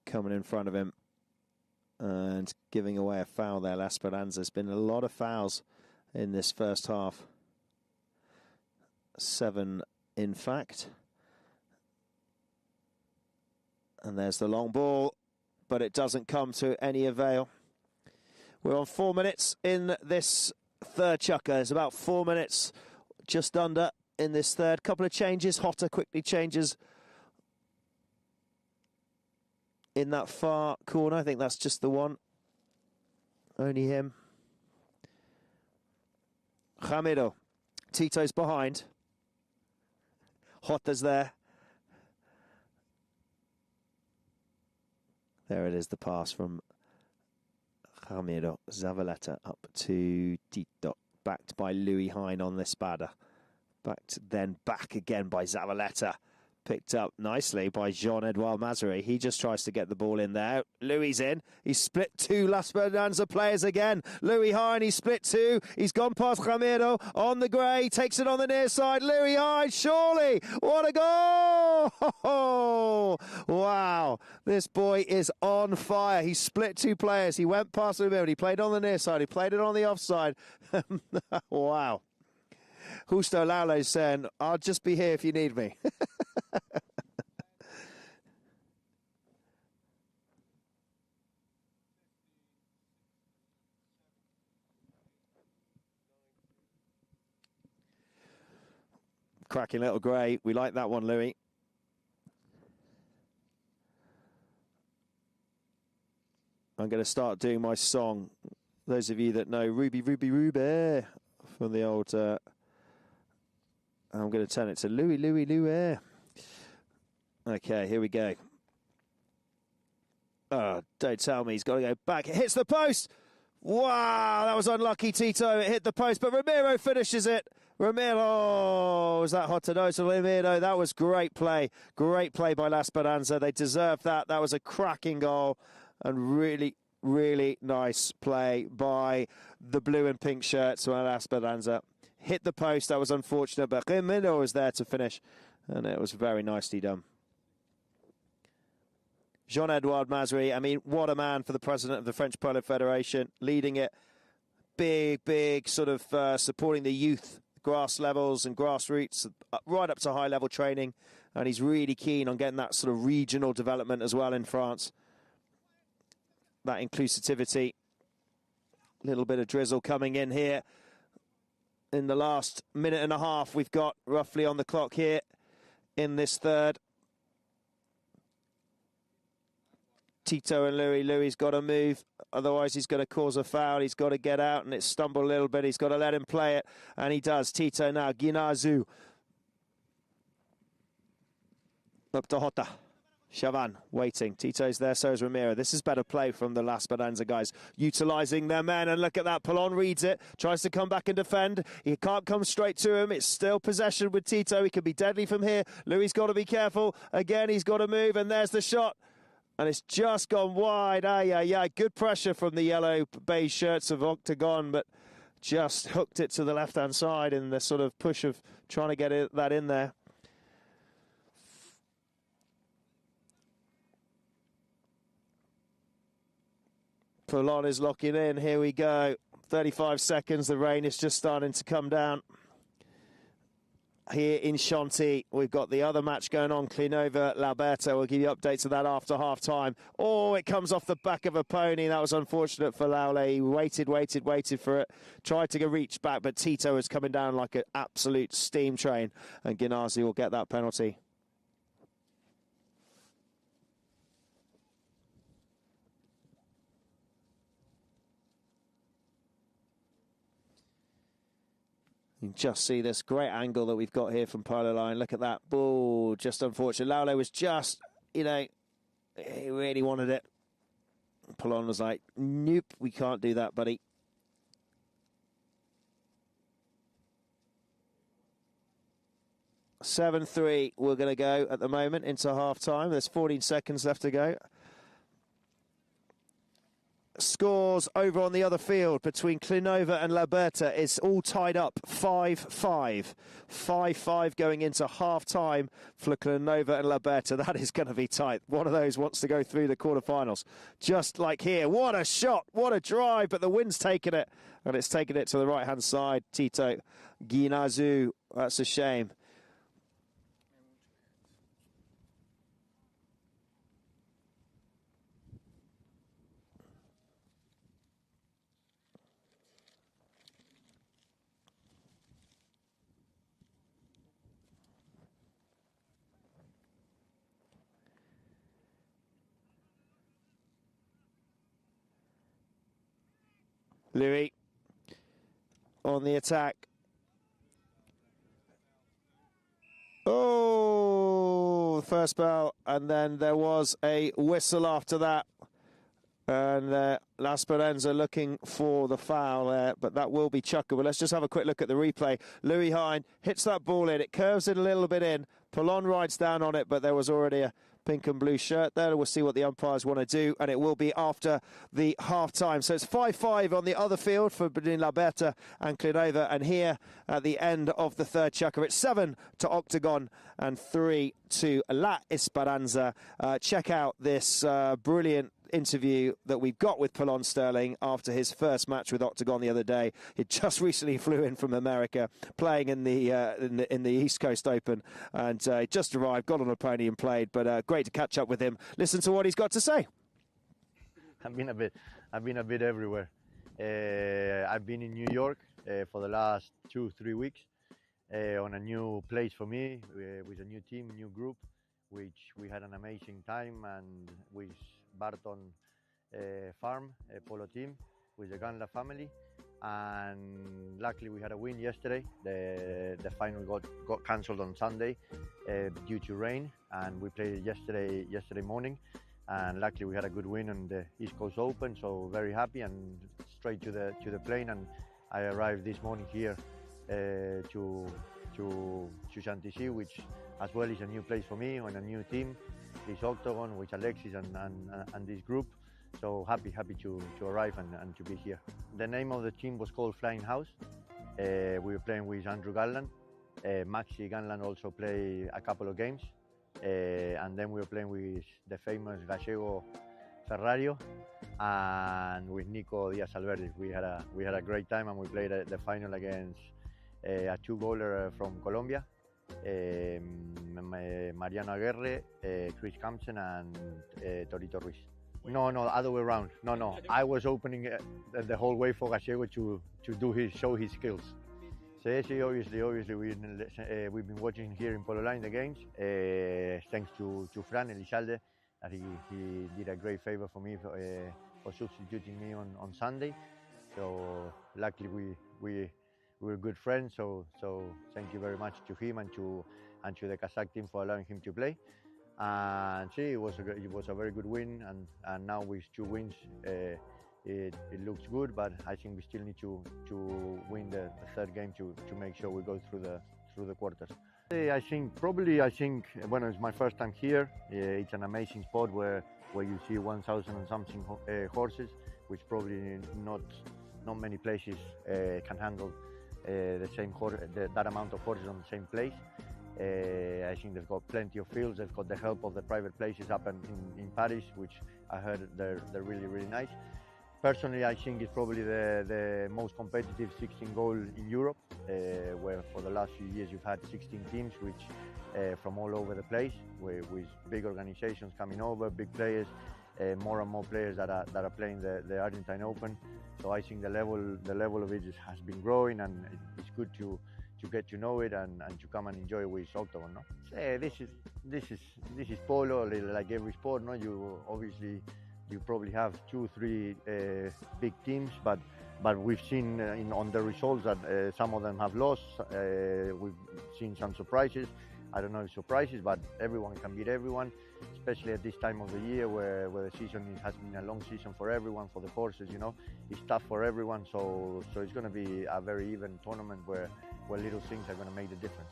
Coming in front of him and giving away a foul there, L'Esperanza. There's been a lot of fouls in this first half. 7, in fact. And there's the long ball, but it doesn't come to any avail. We're on 4 minutes in this third chukker. There's about 4 minutes just under in this third. Couple of changes. Jota quickly changes in that far corner. I think that's just the one. Only him. Ramiro. Tito's behind. Jota's there. There it is, the pass from Ramiro. Zavaleta up to Tito. Backed by Louis Hine on this batter. Then back again by Zavaleta. Picked up nicely by Jean-Edouard Mazaret. He just tries to get the ball in there. Louis in. He's split 2 L'Esperanza players again. Louis Hine, he's split 2. He's gone past Ramiro on the grey. Takes it on the near side. Louis Hine, surely. What a goal! Wow. This boy is on fire. He split 2 players. He went past Ramiro. He played on the near side. He played it on the offside. Wow. Justo Laule's saying, I'll just be here if you need me. Cracking little grey. We like that one, Louis. I'm going to start doing my song. Those of you that know Ruby, Ruby, Ruby from the old... I'm going to turn it to Louis, Louis, Louis. Okay, here we go. Oh, don't tell me he's got to go back. It hits the post. Wow, that was unlucky, Tito. It hit the post, but Ramiro finishes it. Ramiro, was that hot to nose? Ramiro, that was great play. Great play by La Esperanza. They deserved that. That was a cracking goal and really, really nice play by the blue and pink shirts from La Esperanza. Hit the post. That was unfortunate, but Ramiro was there to finish, and it was very nicely done. Jean-Edouard Mazri, I mean, what a man for the president of the French Polo Federation, leading it. Big sort of supporting the youth, grass levels and grassroots, right up to high-level training. And he's really keen on getting that sort of regional development as well in France. That inclusivity. Little bit of drizzle coming in here. In the last minute and a half we've got roughly on the clock here in this third. Tito and Louis. Louis's got to move, otherwise he's going to cause a foul. He's got to get out, and it's stumbled a little bit. He's got to let him play it, and he does. Tito now, Guinazu. Up to Jota. Chavan waiting. Tito's there, so is Ramiro. This is better play from the La Esperanza guys, utilising their men. And look at that. Polon reads it, tries to come back and defend. He can't come straight to him. It's still possession with Tito. He could be deadly from here. Louis got to be careful. Again, he's got to move, and there's the shot. And it's just gone wide. Good pressure from the yellow beige shirts of Octagon, but just hooked it to the left-hand side in the sort of push of trying to get that in there. Polon is locking in. Here we go. 35 seconds. The rain is just starting to come down. Here in Chantilly, we've got the other match going on, Clinova, L'Alberta. We'll give you updates of that after half-time. Oh, it comes off the back of a pony. That was unfortunate for Laule. He waited for it. Tried to reach back, but Tito is coming down like an absolute steam train. And Guinazi will get that penalty. You can just see this great angle that we've got here from Polo line. Look at that. Oh, just unfortunate. Laule was just, you know, he really wanted it. Polon was like, nope, we can't do that, buddy. (7-3) we're going to go at the moment into half-time. There's 14 seconds left to go. Scores over on the other field between Clinova and L'Alberta is all tied up 5-5. 5-5 going into half-time for Clinova and L'Alberta. That is going to be tight. One of those wants to go through the quarterfinals. Just like here. What a shot. What a drive. But the wind's taken it. And it's taken it to the right-hand side. Tito Guinazu. That's a shame. Louis on the attack. Oh, first bell, and then there was a whistle after that. And La Esperanza looking for the foul there, but that will be chuckable. Let's just have a quick look at the replay. Louis Hine hits that ball in. It curves it a little bit in. Polon rides down on it, but there was already a pink and blue shirt there. We'll see what the umpires want to do, and it will be after the half-time. So it's 5-5 on the other field for between L'Alberta and Clinova, and here at the end of the third chukker, it's 7 to Octagon and 3 to La Esperanza. Check out this brilliant interview that we've got with Polon Sterling after his first match with Octagon the other day. He just recently flew in from America, playing in the East Coast Open, and he just arrived, got on a pony and played. But great to catch up with him. Listen to what he's got to say. I've been a bit everywhere. I've been in New York for the last 2-3 weeks on a new place for me, with a new team, new group, which we had an amazing time, and with Barton Farm, a polo team, with the Ganla family, and luckily we had a win yesterday. The final got cancelled on Sunday due to rain, and we played yesterday morning, and luckily we had a good win on the East Coast Open, so very happy, and straight to the plane, and I arrived this morning here to Chantilly, which as well is a new place for me and a new team. This Octagon with Alexis and this group. So happy to arrive and to be here. The name of the team was called Flying House. We were playing with Andrew Garland. Maxi Garland also played a couple of games. And then we were playing with the famous Gallego Ferrario and with Nico Diaz-Alverdi. We had a great time, and we played the final against a two-goaler from Colombia, Mariano Aguirre, Chris Campson, and Torito Ruiz. No, other way around. No. I was opening the whole way for Gallego to show his skills. Sí, obviously, we've been watching here in Polo Line the games. Thanks to Fran Elizalde, that he did a great favor for me for substituting me on Sunday. So luckily we were good friends. So thank you very much to him and to the Kazakh team for allowing him to play. And see, it was a very good win, and now with 2 wins, it looks good. But I think we still need to win the third game to make sure we go through the quarters. I think when it's my first time here, it's an amazing spot where you see 1,000 and something horses, which probably not many places can handle that amount of horses on the same place. I think they've got plenty of fields. They've got the help of the private places up in Paris, which I heard they're really, really nice. Personally, I think it's probably the most competitive 16 goal in Europe, where for the last few years you've had 16 teams, which from all over the place, with big organizations coming over, big players, more and more players that are playing the Argentine Open. So I think the level of it has been growing, and it's good to get to know it and to come and enjoy with Octagon. No? This is polo, like every sport. No, you probably have 2-3 big teams, but we've seen on the results that some of them have lost. We've seen some surprises. I don't know if surprises, but everyone can beat everyone, especially at this time of the year where the season has been a long season for everyone, for the horses. It's tough for everyone. So it's going to be a very even tournament where little things are going to make the difference.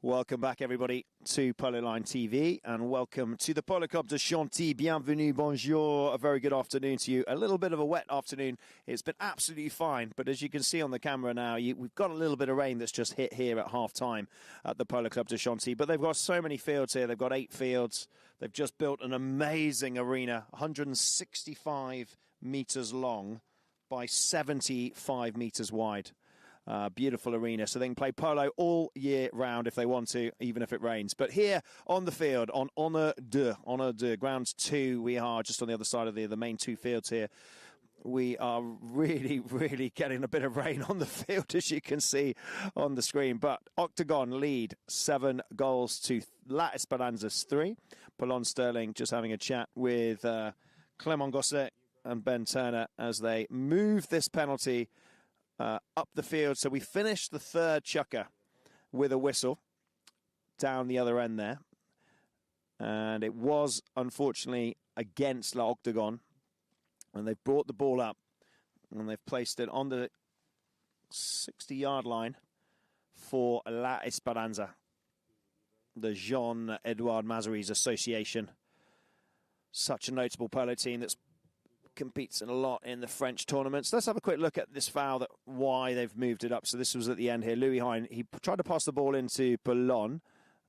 Welcome back, everybody, to Polo Line TV, and welcome to the Polo Club de Chantilly. Bienvenue, bonjour. A very good afternoon to you. A little bit of a wet afternoon. It's been absolutely fine, but as you can see on the camera now, we've got a little bit of rain that's just hit here at half-time at the Polo Club de Chantilly. But they've got so many fields here. They've got 8 fields. They've just built an amazing arena, 165 metres long by 75 metres wide. Beautiful arena, so they can play polo all year round if they want to, even if it rains. But here on the field, on Honor 2, ground 2, we are just on the other side of the main 2 fields here. We are really getting a bit of rain on the field, as you can see on the screen. But Octagon lead 7 goals to La Esperanza's 3. Polon Sterling just having a chat with Clément Gosset and Ben Turner as they move this penalty up the field. So we finished the third chukker with a whistle down the other end there. And it was, unfortunately, against La Octagon. And they've brought the ball up and they've placed it on the 60-yard line for La Esperanza, the Jean-Edouard Mazary's association. Such a notable polo team that's competes in a lot in the French tournaments. Let's have a quick look at this foul, why they've moved it up. So this was at the end here. Louis Hine, he tried to pass the ball into Polon,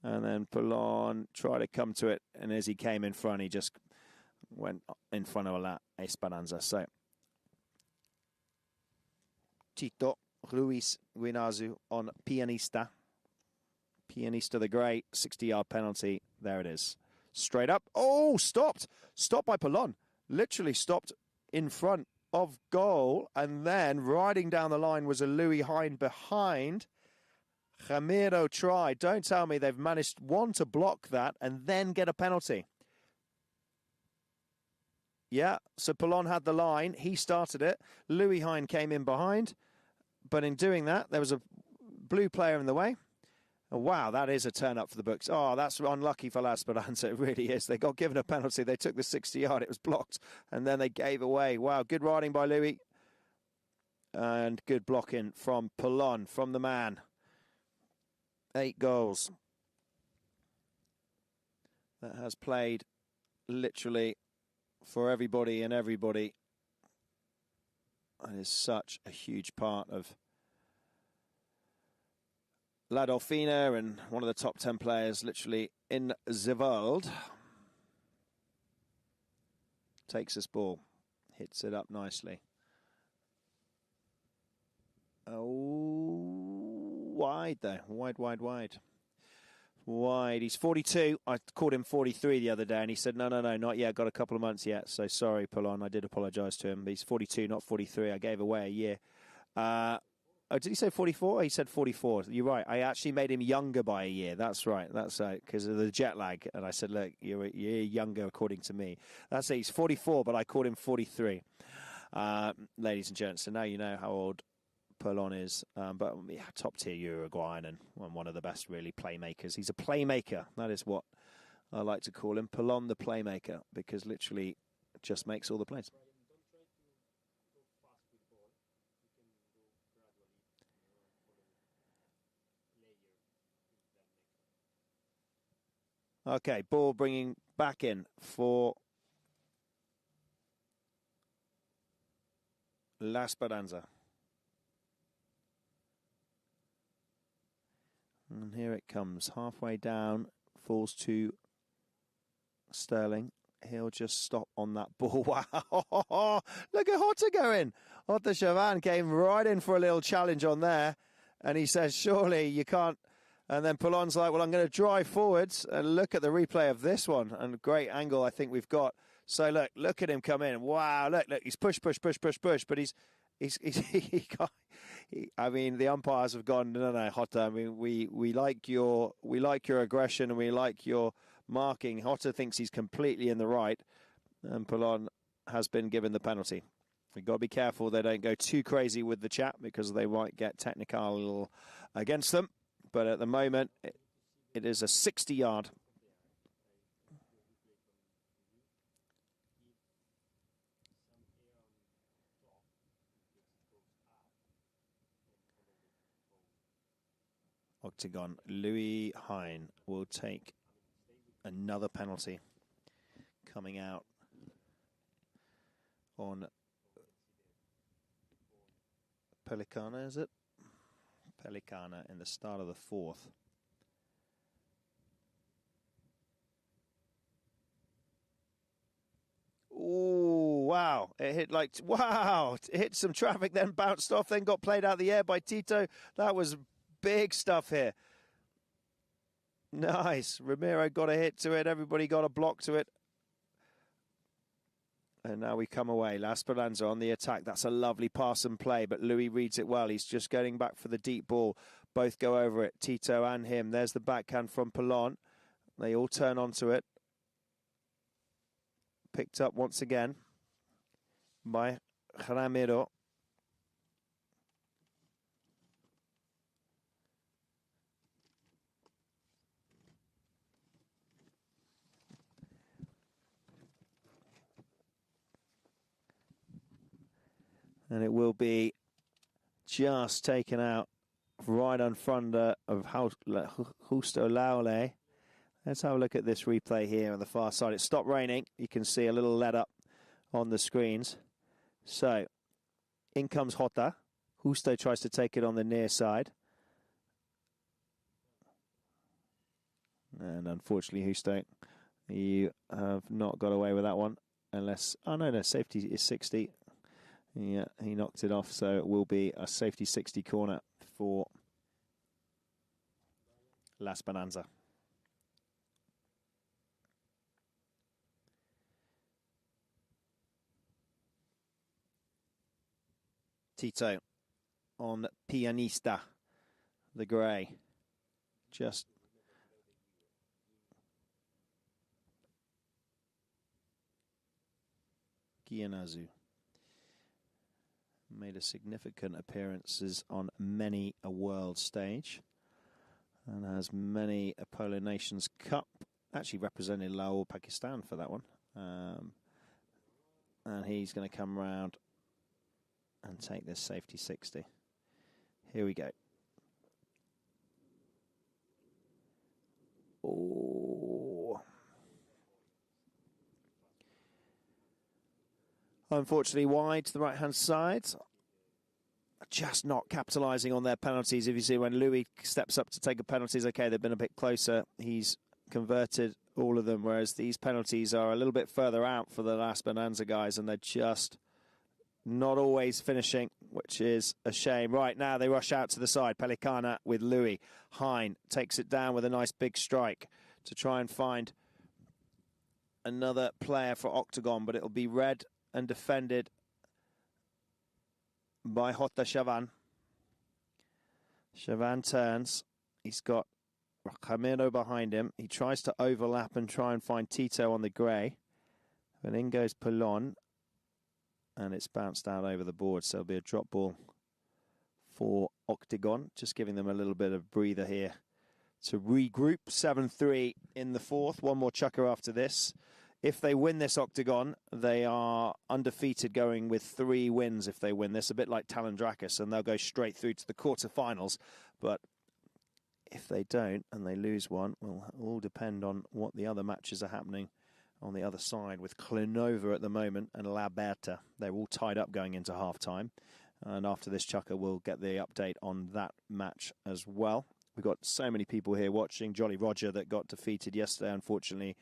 and then Polon tried to come to it, and as he came in front, he just went in front of La Esperanza. So Tito Luis Guinazu on Pianista. Pianista the Great, 60-yard penalty. There it is. Straight up. Oh, stopped. Stopped by Polon. Literally stopped in front of goal, and then riding down the line was a Louis Hine behind. Ramiro tried. Don't tell me they've managed, one, to block that and then get a penalty. Yeah, so Polon had the line. He started it. Louis Hine came in behind, but in doing that, there was a blue player in the way. Oh, wow, that is a turn up for the books. Oh, that's unlucky for La Esperanza. It really is. They got given a penalty. They took the 60-yard. It was blocked, and then they gave away. Wow, good riding by Louis. And good blocking from Polon, from the man. 8 goals. That has played literally for everybody and everybody. That is such a huge part of La Dauphina, and one of the top 10 players literally in the world. Takes this ball, hits it up nicely. Oh, wide though, wide. He's 42. I called him 43 the other day, and he said, no, not yet. Got a couple of months yet. So sorry, Polon. I did apologise to him. But he's 42, not 43. I gave away a year. Oh, did he say 44? He said 44. You're right. I actually made him younger by a year. That's right. That's right, because of the jet lag. And I said, look, you're younger according to me. That's it. He's 44, but I called him 43. Ladies and gents, so now you know how old Polon is. But yeah, top tier Uruguayan and one of the best, really, playmakers. He's a playmaker. That is what I like to call him. Polon the playmaker, because literally just makes all the plays. Okay, ball bringing back in for La Esperanza. And here it comes, halfway down, falls to Sterling. He'll just stop on that ball. Wow, look at Hotter going. Hotter Chavan came right in for a little challenge on there. And he says, surely you can't. And then Polon's like, well, I'm going to drive forwards and look at the replay of this one. And great angle I think we've got. So look at him come in. Wow, look, he's push. But I mean, the umpires have gone, no, Hotter. I mean, we like your aggression and we like your marking. Hotter thinks he's completely in the right. And Polon has been given the penalty. We've got to be careful they don't go too crazy with the chat, because they might get technical against them. But at the moment, it is a 60-yard. octagon. Louis Hine will take another penalty coming out on Pelicana, is it? Pelicana in the start of the fourth. Oh, wow. It hit wow. It hit some traffic, then bounced off, then got played out of the air by Tito. That was big stuff here. Nice. Ramiro got a hit to it. Everybody got a block to it. And now we come away. La Speranza on the attack. That's a lovely pass and play, but Louis reads it well. He's just going back for the deep ball. Both go over it, Tito and him. There's the backhand from Polon. They all turn onto it. Picked up once again by Ramiro. And it will be just taken out right in front of Justo Laule. Let's have a look at this replay here on the far side. It stopped raining. You can see a little let up on the screens. So, in comes Jota. Justo tries to take it on the near side. And unfortunately, Justo, you have not got away with that one. Unless, oh no, safety is 60. Yeah, he knocked it off. So it will be a safety 60 corner for La Speranza. Tito on Pianista, the grey. Just Gianazu made a significant appearances on many a world stage and has many a Polo Nations Cup. Actually represented Lahore, Pakistan for that one. And he's going to come round and take this safety 60. Here we go. Oh. Unfortunately wide to the right-hand side. Just not capitalising on their penalties. If you see when Louis steps up to take a penalties, okay, they've been a bit closer. He's converted all of them, whereas these penalties are a little bit further out for the La Speranza guys, and they're just not always finishing, which is a shame. Right now, they rush out to the side. Pelicana with Louis. Hine takes it down with a nice big strike to try and find another player for Octagon, but it'll be read and defended by Jota Chavan. Chavan turns. He's got Ramiro behind him. He tries to overlap and try and find Tito on the grey. But in goes Polon. And it's bounced out over the board, so it'll be a drop ball for Octagon. Just giving them a little bit of breather here to regroup. 7-3 in the fourth. One more chukker after this. If they win this Octagon, they are undefeated, going with 3 wins if they win this. A bit like Talandrakis, and they'll go straight through to the quarterfinals. But if they don't and they lose one, will all depend on what the other matches are happening on the other side with Clenova at the moment and La Berta. They're all tied up going into half-time. And after this chukker, we'll get the update on that match as well. We've got so many people here watching. Jolly Roger that got defeated yesterday, unfortunately.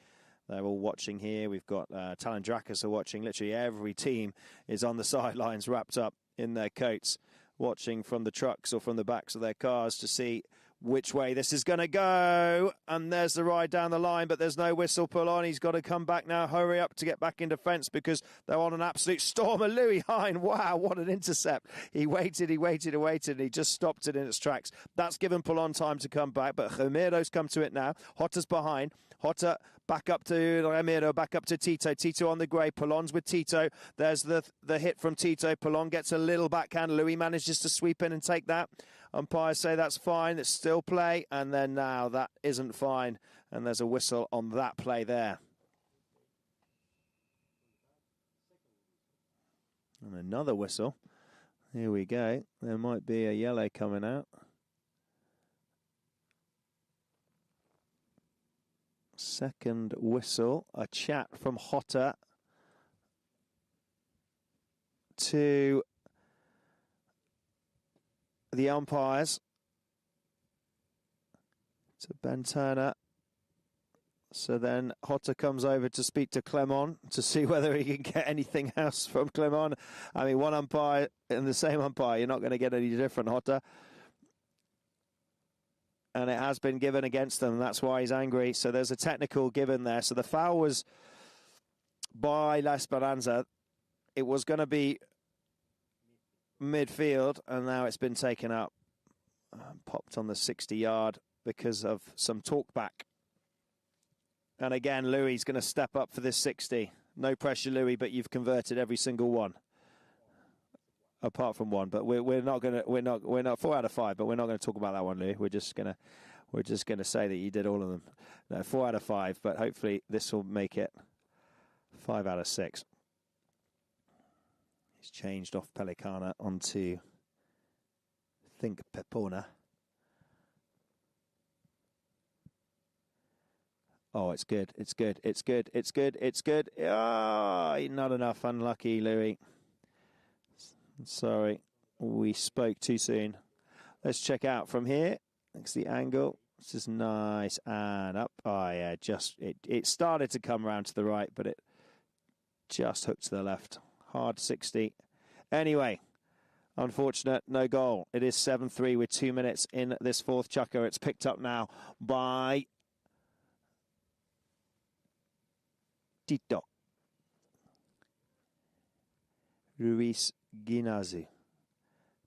They're all watching here. We've got Talandrakis are watching. Literally every team is on the sidelines wrapped up in their coats, watching from the trucks or from the backs of their cars to see which way this is going to go. And there's the ride down the line, but there's no whistle. Pull on. He's got to come back now. Hurry up to get back in defence because they're on an absolute storm. And Louis Hine, wow, what an intercept. He waited, and he just stopped it in its tracks. That's given Polon time to come back, but Ramiro's come to it now. Jota's behind. Jota back up to Ramiro, back up to Tito. Tito on the grey. Polon's with Tito. There's the hit from Tito. Polon gets a little backhand. Louis manages to sweep in and take that. Umpires say that's fine. It's still play. And then now that isn't fine. And there's a whistle on that play there. And another whistle. Here we go. There might be a yellow coming out. Second whistle, a chat from Hotta to the umpires, to Ben Turner. So then Hotta comes over to speak to Clement to see whether he can get anything else from Clement. I mean, one umpire and the same umpire, you're not going to get any different, Hotta. And it has been given against them. That's why he's angry. So there's a technical given there. So the foul was by La Esperanza. It was going to be midfield, and now it's been taken up. Popped on the 60-yard because of some talk back. And again, Louis is going to step up for this 60. No pressure, Louis, but you've converted every single one. Apart from one, but we're not 4 out of 5, but we're not going to talk about that one, Louis. We're just gonna say that you did all of them. No, 4 out of 5, but hopefully this will make it 5 out of 6. He's changed off Pelicana onto, I think, Pepona. Oh, it's good. It's good. It's good. It's good. It's good. Ah, oh, not enough. Unlucky, Louis. Sorry, we spoke too soon. Let's check out from here. That's the angle. This is nice. And up. Oh, yeah, it started to come around to the right, but it just hooked to the left. Hard 60. Anyway, unfortunate, no goal. It is 7-3 with 2 minutes in this fourth chukker. It's picked up now by Tito Ruiz Ginazi.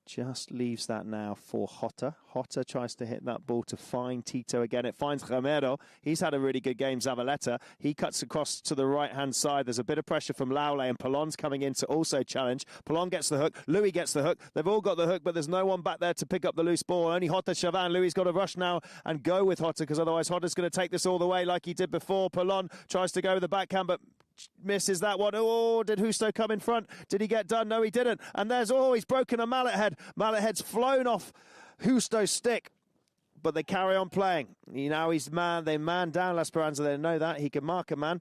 Just leaves that now for Hotta. Hotta tries to hit that ball to find Tito again. It finds Romero. He's had a really good game, Zavaleta. He cuts across to the right-hand side. There's a bit of pressure from Laule, and Polon's coming in to also challenge. Polon gets the hook. Louis gets the hook. They've all got the hook, but there's no one back there to pick up the loose ball. Only Hotta, Chavan. Louis got to rush now and go with Hotta, because otherwise Hotta's going to take this all the way like he did before. Polon tries to go with the backhand, but misses that one. Oh, did Justo come in front? Did he get done? No, he didn't. And he's broken a mallet head. Mallet head's flown off Justo's stick, but they carry on playing. Now he's they man down La Esperanza. They know that. He can mark a man.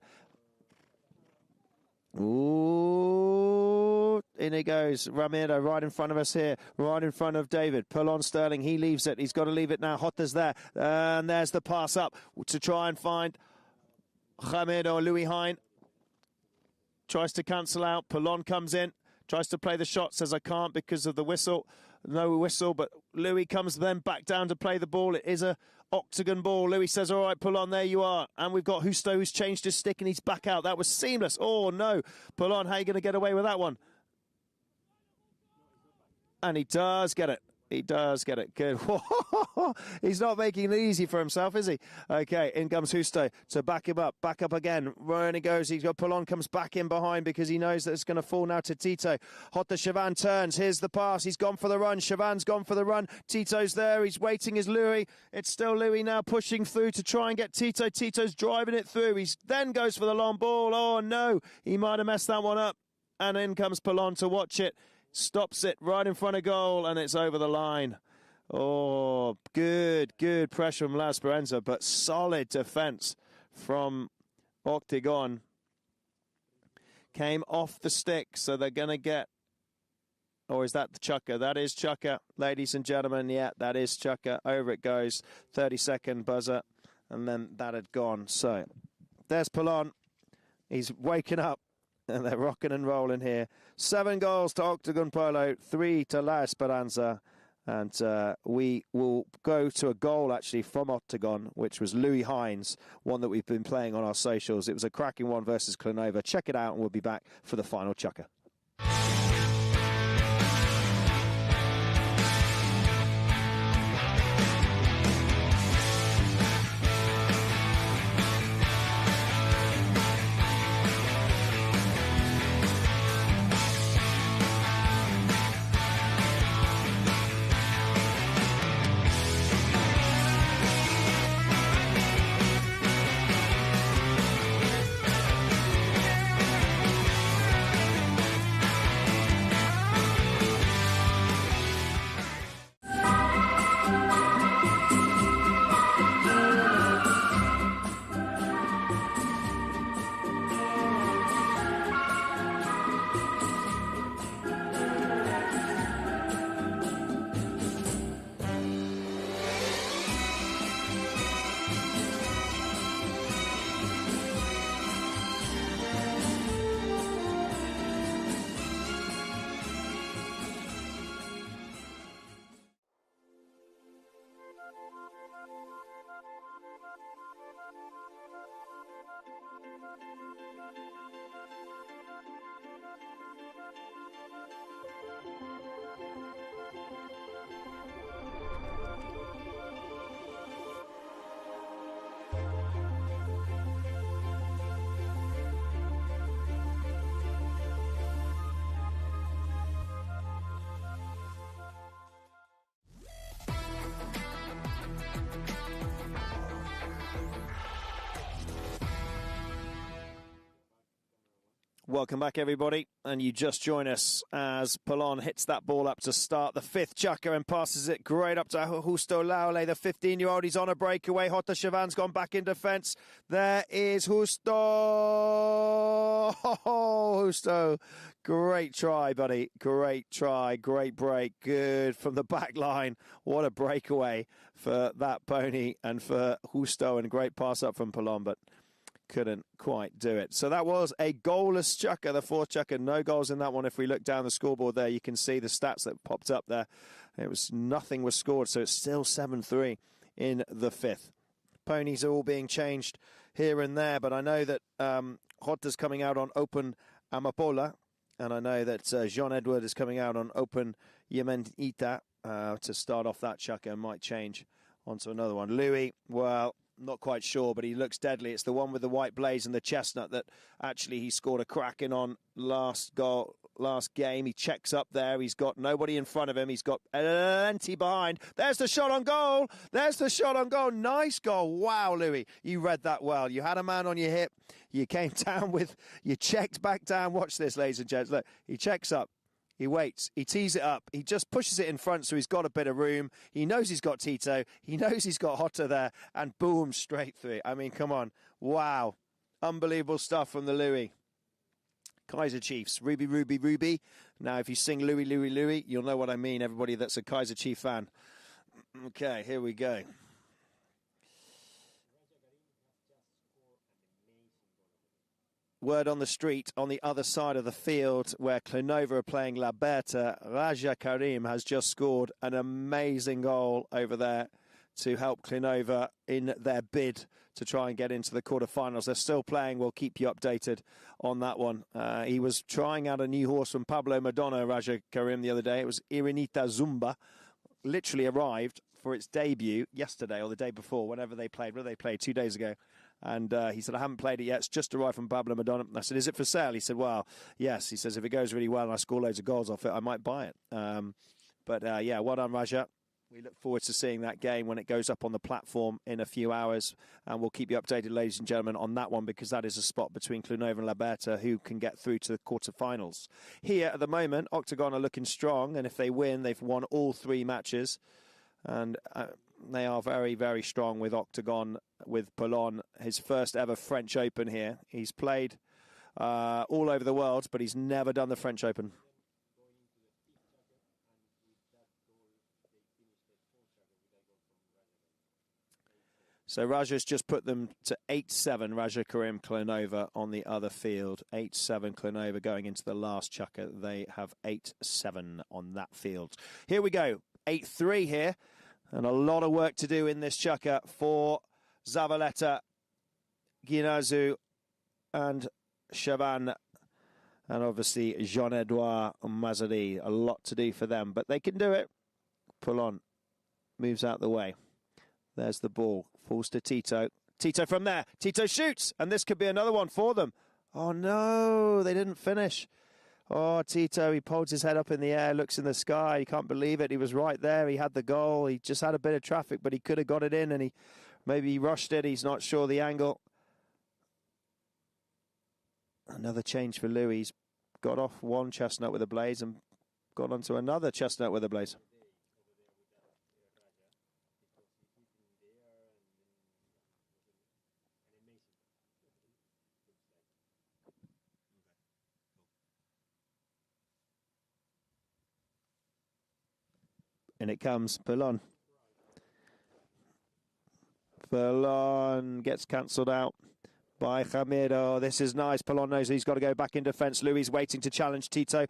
Ooh, in he goes. Ramiro right in front of us here, right in front of David. Polon Sterling, he leaves it. He's got to leave it now. Hotta's there. And there's the pass up to try and find Ramiro. Louis Hine tries to cancel out. Polon comes in, tries to play the shot, says I can't because of the whistle. No whistle, but Louis comes then back down to play the ball. It is a octagon ball. Louis says, all right, Polon, there you are. And we've got Justo who's changed his stick and he's back out. That was seamless. Oh, no. Polon, how are you going to get away with that one? And he does get it. He does get it. Good. He's not making it easy for himself, is he? Okay, in comes Justo to back him up. Back up again. Where he goes. He's got Polon comes back in behind because he knows that it's going to fall now to Tito. Hotta Chavan turns. Here's the pass. He's gone for the run. Chavan's gone for the run. Tito's there. He's waiting as Louis. It's still Louis now pushing through to try and get Tito. Tito's driving it through. He then goes for the long ball. Oh, no. He might have messed that one up. And in comes Polon to watch it. Stops it right in front of goal, and it's over the line. Oh, good pressure from La Esperanza, but solid defence from Octagon. Came off the stick, so they're going to get... Or is that the chukker? That is chukker, ladies and gentlemen. Yeah, that is chukker. Over it goes. 30-second buzzer, and then that had gone. So there's Polon. He's waking up. And they're rocking and rolling here. 7 goals to Octagon Polo, 3 to La Esperanza. And we will go to a goal, actually, from Octagon, which was Louis Hines, one that we've been playing on our socials. It was a cracking one versus Clanova. Check it out, and we'll be back for the final chukker. Welcome back, everybody. And you just join us as Polon hits that ball up to start the fifth chukker and passes it great up to Justo Laule, the 15-year-old. He's on a breakaway. Jota Chavan's gone back in defence. There is Justo. Oh, Justo. Great try, buddy. Great try. Great break. Good from the back line. What a breakaway for that pony and for Justo, and a great pass up from Polon, but couldn't quite do it. So that was a goalless chukker, the fourth chukker. No goals in that one. If we look down the scoreboard there, you can see the stats that popped up there. Nothing was scored, so it's still 7-3 in the fifth. Ponies are all being changed here and there, but I know that Jota's coming out on open Amapola, and I know that Jean-Edouard is coming out on open Yemenita to start off that chukker, and might change onto another one. Louis, well, not quite sure, but he looks deadly. It's the one with the white blaze and the chestnut that actually he scored a cracking on last game. He checks up there. He's got nobody in front of him. He's got plenty behind. There's the shot on goal. There's the shot on goal. Nice goal. Wow, Louis, you read that well. You had a man on your hip. You came down with, you checked back down. Watch this, ladies and gents. Look, he checks up. He waits. He tees it up. He just pushes it in front, so he's got a bit of room. He knows he's got Tito. He knows he's got Jota there, and boom, straight through. I mean, come on. Wow. Unbelievable stuff from the Louis. Kaiser Chiefs. Ruby, Ruby, Ruby. Now, if you sing Louis, Louis, Louis, you'll know what I mean, everybody that's a Kaiser Chief fan. Okay, here we go. Word on the street, on the other side of the field, where Clonova are playing La Berta, Raja Karim has just scored an amazing goal over there to help Clonova in their bid to try and get into the quarterfinals. They're still playing. We'll keep you updated on that one. He was trying out a new horse from Pablo Madonna, Raja Karim, the other day. It was Irinita Zumba. Literally arrived for its debut yesterday or the day before, whenever they played. Whether they played 2 days ago. And he said, I haven't played it yet. It's just arrived from Pablo Madonna. I said, is it for sale? He said, well, yes. He says, if it goes really well and I score loads of goals off it, I might buy it. Yeah, well done, Raja. We look forward to seeing that game when it goes up on the platform in a few hours. And we'll keep you updated, ladies and gentlemen, on that one, because that is a spot between Clonova and La Berta who can get through to the quarterfinals. Here at the moment, Octagon are looking strong. And if they win, they've won all 3 matches. And they are very, very strong with Octagon, with Polon, his first ever French Open here. He's played all over the world, but he's never done the French Open. So Raja's just put them to 8-7, Raja Karim Clonova on the other field. 8-7 Clonova going into the last chukker. They have 8-7 on that field. Here we go. 8-3 here. And a lot of work to do in this chukker for Zavaleta, Guinazu and Chavan. And obviously Jean-Edouard Mazari. A lot to do for them, but they can do it. Polon moves out the way. There's the ball. Falls to Tito. Tito from there. Tito shoots. And this could be another one for them. Oh, no. They didn't finish. Oh, Tito, he holds his head up in the air, looks in the sky. He can't believe it. He was right there. He had the goal. He just had a bit of traffic, but he could have got it in, and maybe he rushed it. He's not sure the angle. Another change for Louis. He's got off one chestnut with a blaze and got onto another chestnut with a blaze. And it comes, Polon. Polon gets cancelled out by Jamiro. This is nice. Polon knows he's got to go back in defence. Louis waiting to challenge Tito.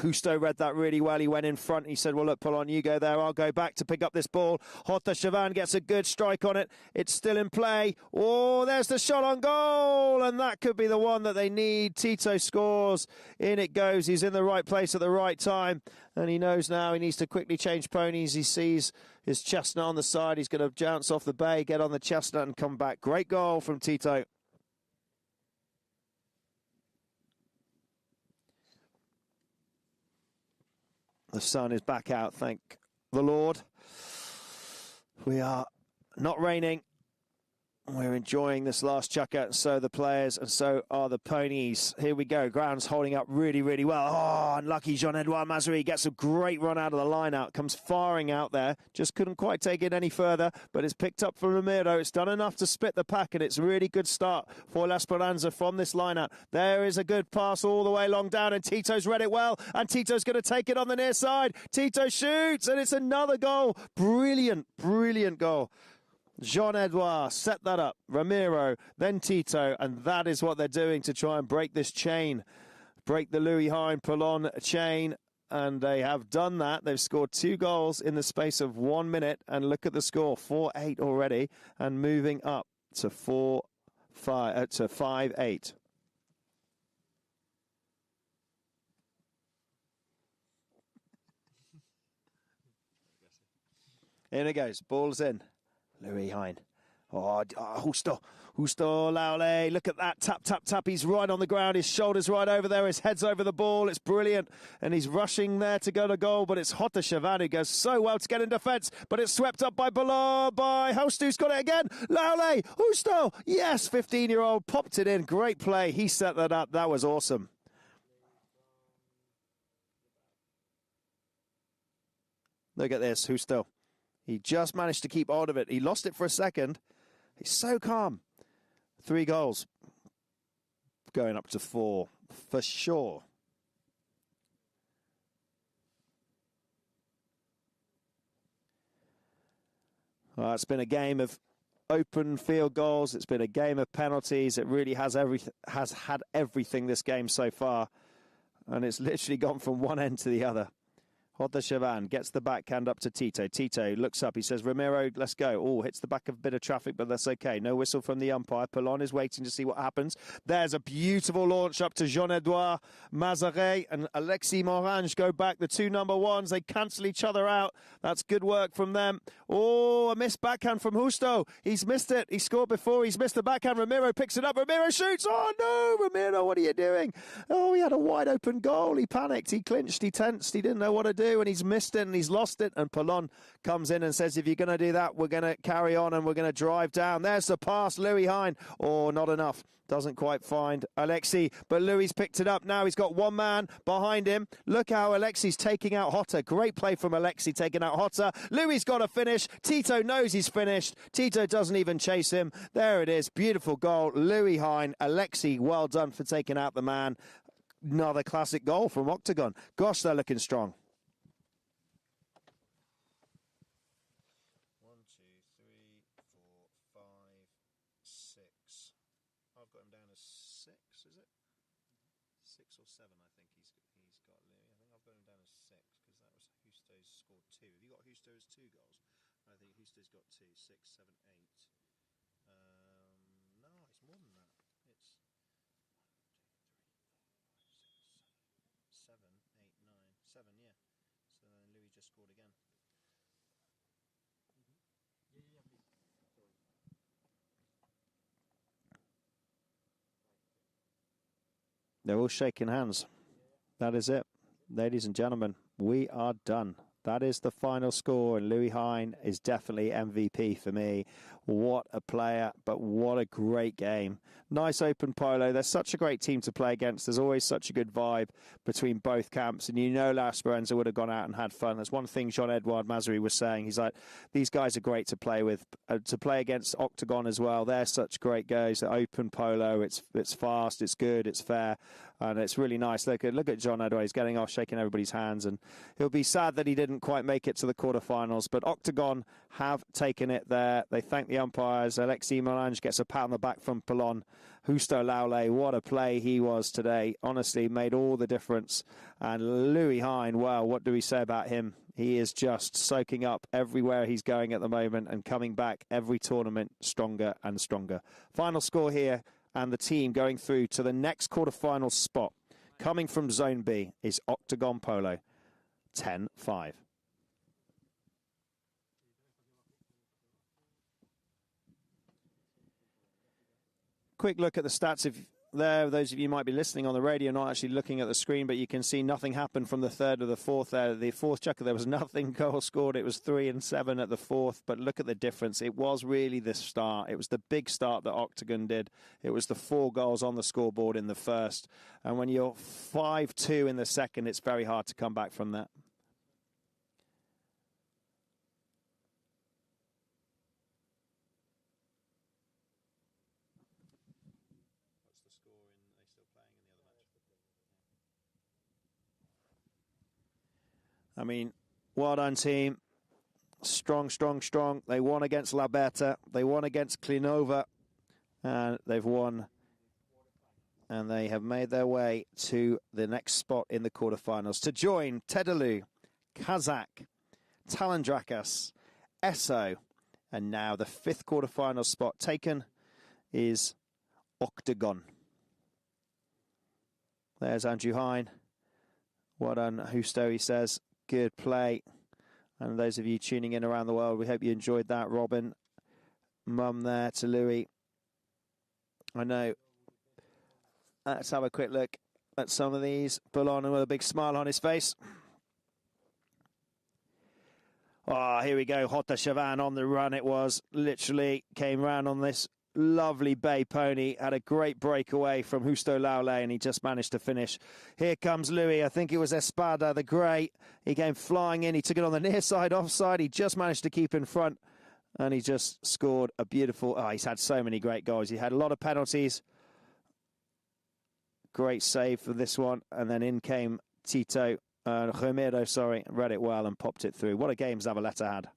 Justo read that really well. He went in front. He said, well, look, Polon, you go there. I'll go back to pick up this ball. Jota Chavan gets a good strike on it. It's still in play. Oh, there's the shot on goal. And that could be the one that they need. Tito scores. In it goes. He's in the right place at the right time. And he knows now he needs to quickly change ponies. He sees his chestnut on the side. He's going to bounce off the bay, get on the chestnut and come back. Great goal from Tito. The sun is back out, thank the Lord. We are not raining. We're enjoying this last chuck out, and so the players, and so are the ponies. Here we go. Ground's holding up really, really well. Oh, unlucky Jean-Edouard Mazarin gets a great run out of the line out. Comes firing out there. Just couldn't quite take it any further, but it's picked up from Ramiro. It's done enough to split the pack, and it's a really good start for La Esperanza from this line out. There is a good pass all the way long down, and Tito's read it well, and Tito's going to take it on the near side. Tito shoots, and it's another goal. Brilliant, brilliant goal. Jean-Edouard set that up, Ramiro, then Tito, and that is what they're doing to try and break this chain, break the Louis Hein-Polon chain, and they have done that. They've scored 2 goals in the space of 1 minute, and look at the score, 4-8 already, and moving up to 5-8. In it goes, ball's in. Louis Hein. Justo Laule. Look at that. Tap, tap, tap. He's right on the ground. His shoulder's right over there. His head's over the ball. It's brilliant. And he's rushing there to go to goal. But it's Jota Chavan who goes so well to get in defence. But it's swept up by Polo, by Host, who's got it again. Laule. Justo. Yes, 15-year-old. Popped it in. Great play. He set that up. That was awesome. Look at this. Justo. He just managed to keep hold of it. He lost it for a second. He's so calm. 3 goals. Going up to 4, for sure. It's been a game of open field goals. It's been a game of penalties. It really has had everything this game so far. And it's literally gone from one end to the other. Jota Chavan gets the backhand up to Tito. Tito looks up. He says, Ramiro, let's go. Oh, hits the back of a bit of traffic, but that's okay. No whistle from the umpire. Polon is waiting to see what happens. There's a beautiful launch up to Jean-Edouard Mazarin and Alexis Morange go back. The 2 number 1s, they cancel each other out. That's good work from them. Oh, a missed backhand from Justo. He's missed it. He scored before. He's missed the backhand. Ramiro picks it up. Ramiro shoots. Oh, no, Ramiro, what are you doing? Oh, he had a wide open goal. He panicked. He clinched. He tensed. He didn't know what to do. And he's missed it and he's lost it, and Polon comes in and says, if you're going to do that, we're going to carry on and we're going to drive down. There's the pass, Louis Hein. Oh, not enough. Doesn't quite find Alexis, but Louis picked it up. Now he's got 1 man behind him. Look how Alexis taking out Jota. Great play from Alexis taking out Jota. Louis got a finish. Tito knows he's finished. Tito doesn't even chase him. There it is. Beautiful goal. Louis Hein. Alexis, well done for taking out the man. Another classic goal from Octagon. Gosh, they're looking strong. 1, 2, 3, 4, 5, 6. I've got him down as 6, is it? 6 or 7, I think he's got Louis. I think I've got him down as 6 because that was Justo's scored 2. Have you got Justo as 2 goals? I think Justo's got 2, 6, 7, 8. No, it's more than that. It's 7, 8, 9, 7, yeah. So then Louis just scored again. They're all shaking hands. That is it. Ladies and gentlemen, we are done. That is the final score, and Louis Hein is definitely MVP for me. What a player, but what a great game. Nice open polo. They're such a great team to play against. There's always such a good vibe between both camps, and you know La Esperanza would have gone out and had fun. There's one thing Jean-Edouard Mazarin was saying. He's like, these guys are great to play with, to play against Octagon as well. They're such great guys. Open polo, it's fast, it's good, it's fair, and it's really nice. Look at Jean-Edouard. He's getting off, shaking everybody's hands, and he'll be sad that he didn't quite make it to the quarterfinals, but Octagon have taken it there. They thank the umpires. Alexis Morange gets a pat on the back from Polon. Justo Laule, what a play he was today. Honestly, made all the difference. And Louis Hein, well, what do we say about him? He is just soaking up everywhere he's going at the moment and coming back every tournament stronger and stronger. Final score here, and the team going through to the next quarterfinal spot, coming from Zone B, is Octagon Polo, 10-5. Quick look at the stats. there, those of you who might be listening on the radio, not actually looking at the screen, but you can see nothing happened from the third to the fourth there. The fourth chukker, there was nothing goal scored. It was 3 and 7 at the fourth, but look at the difference. It was really the start. It was the big start that Octagon did. It was the 4 goals on the scoreboard in the first. And when you're 5-2 in the second, it's very hard to come back from that. I mean, well done, team. Strong, strong, strong. They won against La Berta. They won against Klinova. And they've won. And they have made their way to the next spot in the quarterfinals to join Tedelu, Kazakh, Talandrakas, Esso. And now the 5th quarterfinal spot taken is Octagon. There's Andrew Hine. Well done, Husto, he says. Good play. And those of you tuning in around the world, we hope you enjoyed that. Robin, mum there to Louis. I know. Let's have a quick look at some of these. Bullon with a big smile on his face. Oh, here we go. Hota Chavan on the run. It was literally came round on this lovely bay pony, had a great breakaway from Justo Laule, and he just managed to finish. Here comes Louis. I think it was Espada, the great. He came flying in. He took it on the near side, offside. He just managed to keep in front, and he just scored a beautiful... Oh, he's had so many great goals. He had a lot of penalties. Great save for this one. And then in came Tito, Romero, sorry, read it well and popped it through. What a game Zavaleta had.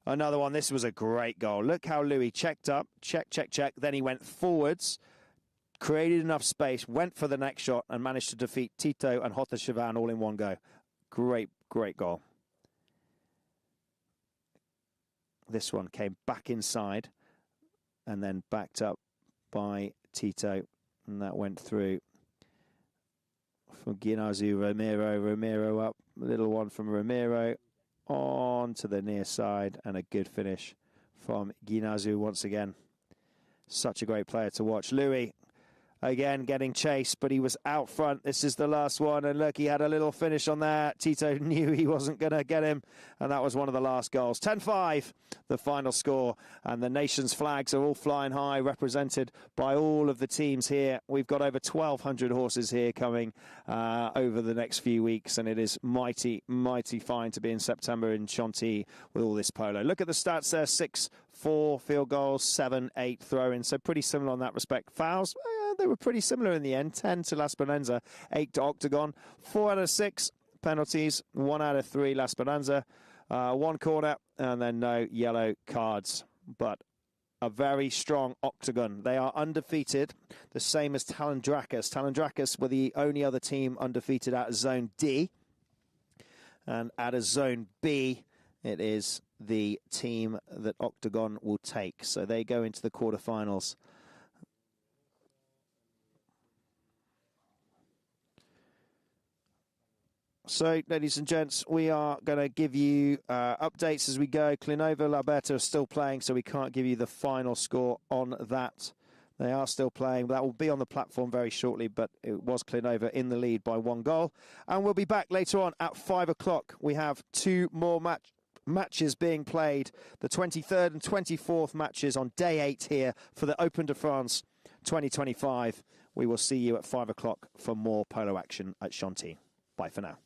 Another one. This was a great goal. Look how Louis checked up, check. Then he went forwards, created enough space, went for the next shot, and managed to defeat Tito and Hota Chavan all in one go. Great, great goal. This one came back inside and then backed up by Tito, and that went through from Guinazu, Romero up. A little one from Romero. On to the near side, and a good finish from Guinazu once again. Such a great player to watch. Louis, again, getting chased, but he was out front. This is the last one, and look, he had a little finish on that. Tito knew he wasn't going to get him, and that was one of the last goals. 10-5, the final score, and the nation's flags are all flying high, represented by all of the teams here. We've got over 1,200 horses here coming over the next few weeks, and it is mighty, mighty fine to be in September in Chantilly with all this polo. Look at the stats there, 6-4 field goals, 7-8 throw-ins, so pretty similar on that respect. Fouls, they were pretty similar in the end. 10 to La Speranza, 8 to Octagon. 4 out of 6 penalties, 1 out of 3 La Speranza. 1 corner, and then no yellow cards. But a very strong Octagon. They are undefeated, the same as Talandrakas. Talandrakas were the only other team undefeated out of Zone D. And out of Zone B, it is the team that Octagon will take. So they go into the quarterfinals. So, ladies and gents, we are going to give you updates as we go. Klinova, La Berta are still playing, so we can't give you the final score on that. They are still playing. That will be on the platform very shortly, but it was Klinova in the lead by 1 goal. And we'll be back later on at 5 o'clock. We have 2 more matches being played. The 23rd and 24th matches on day 8 here for the Open de France 2025. We will see you at 5 o'clock for more polo action at Chantilly. Bye for now.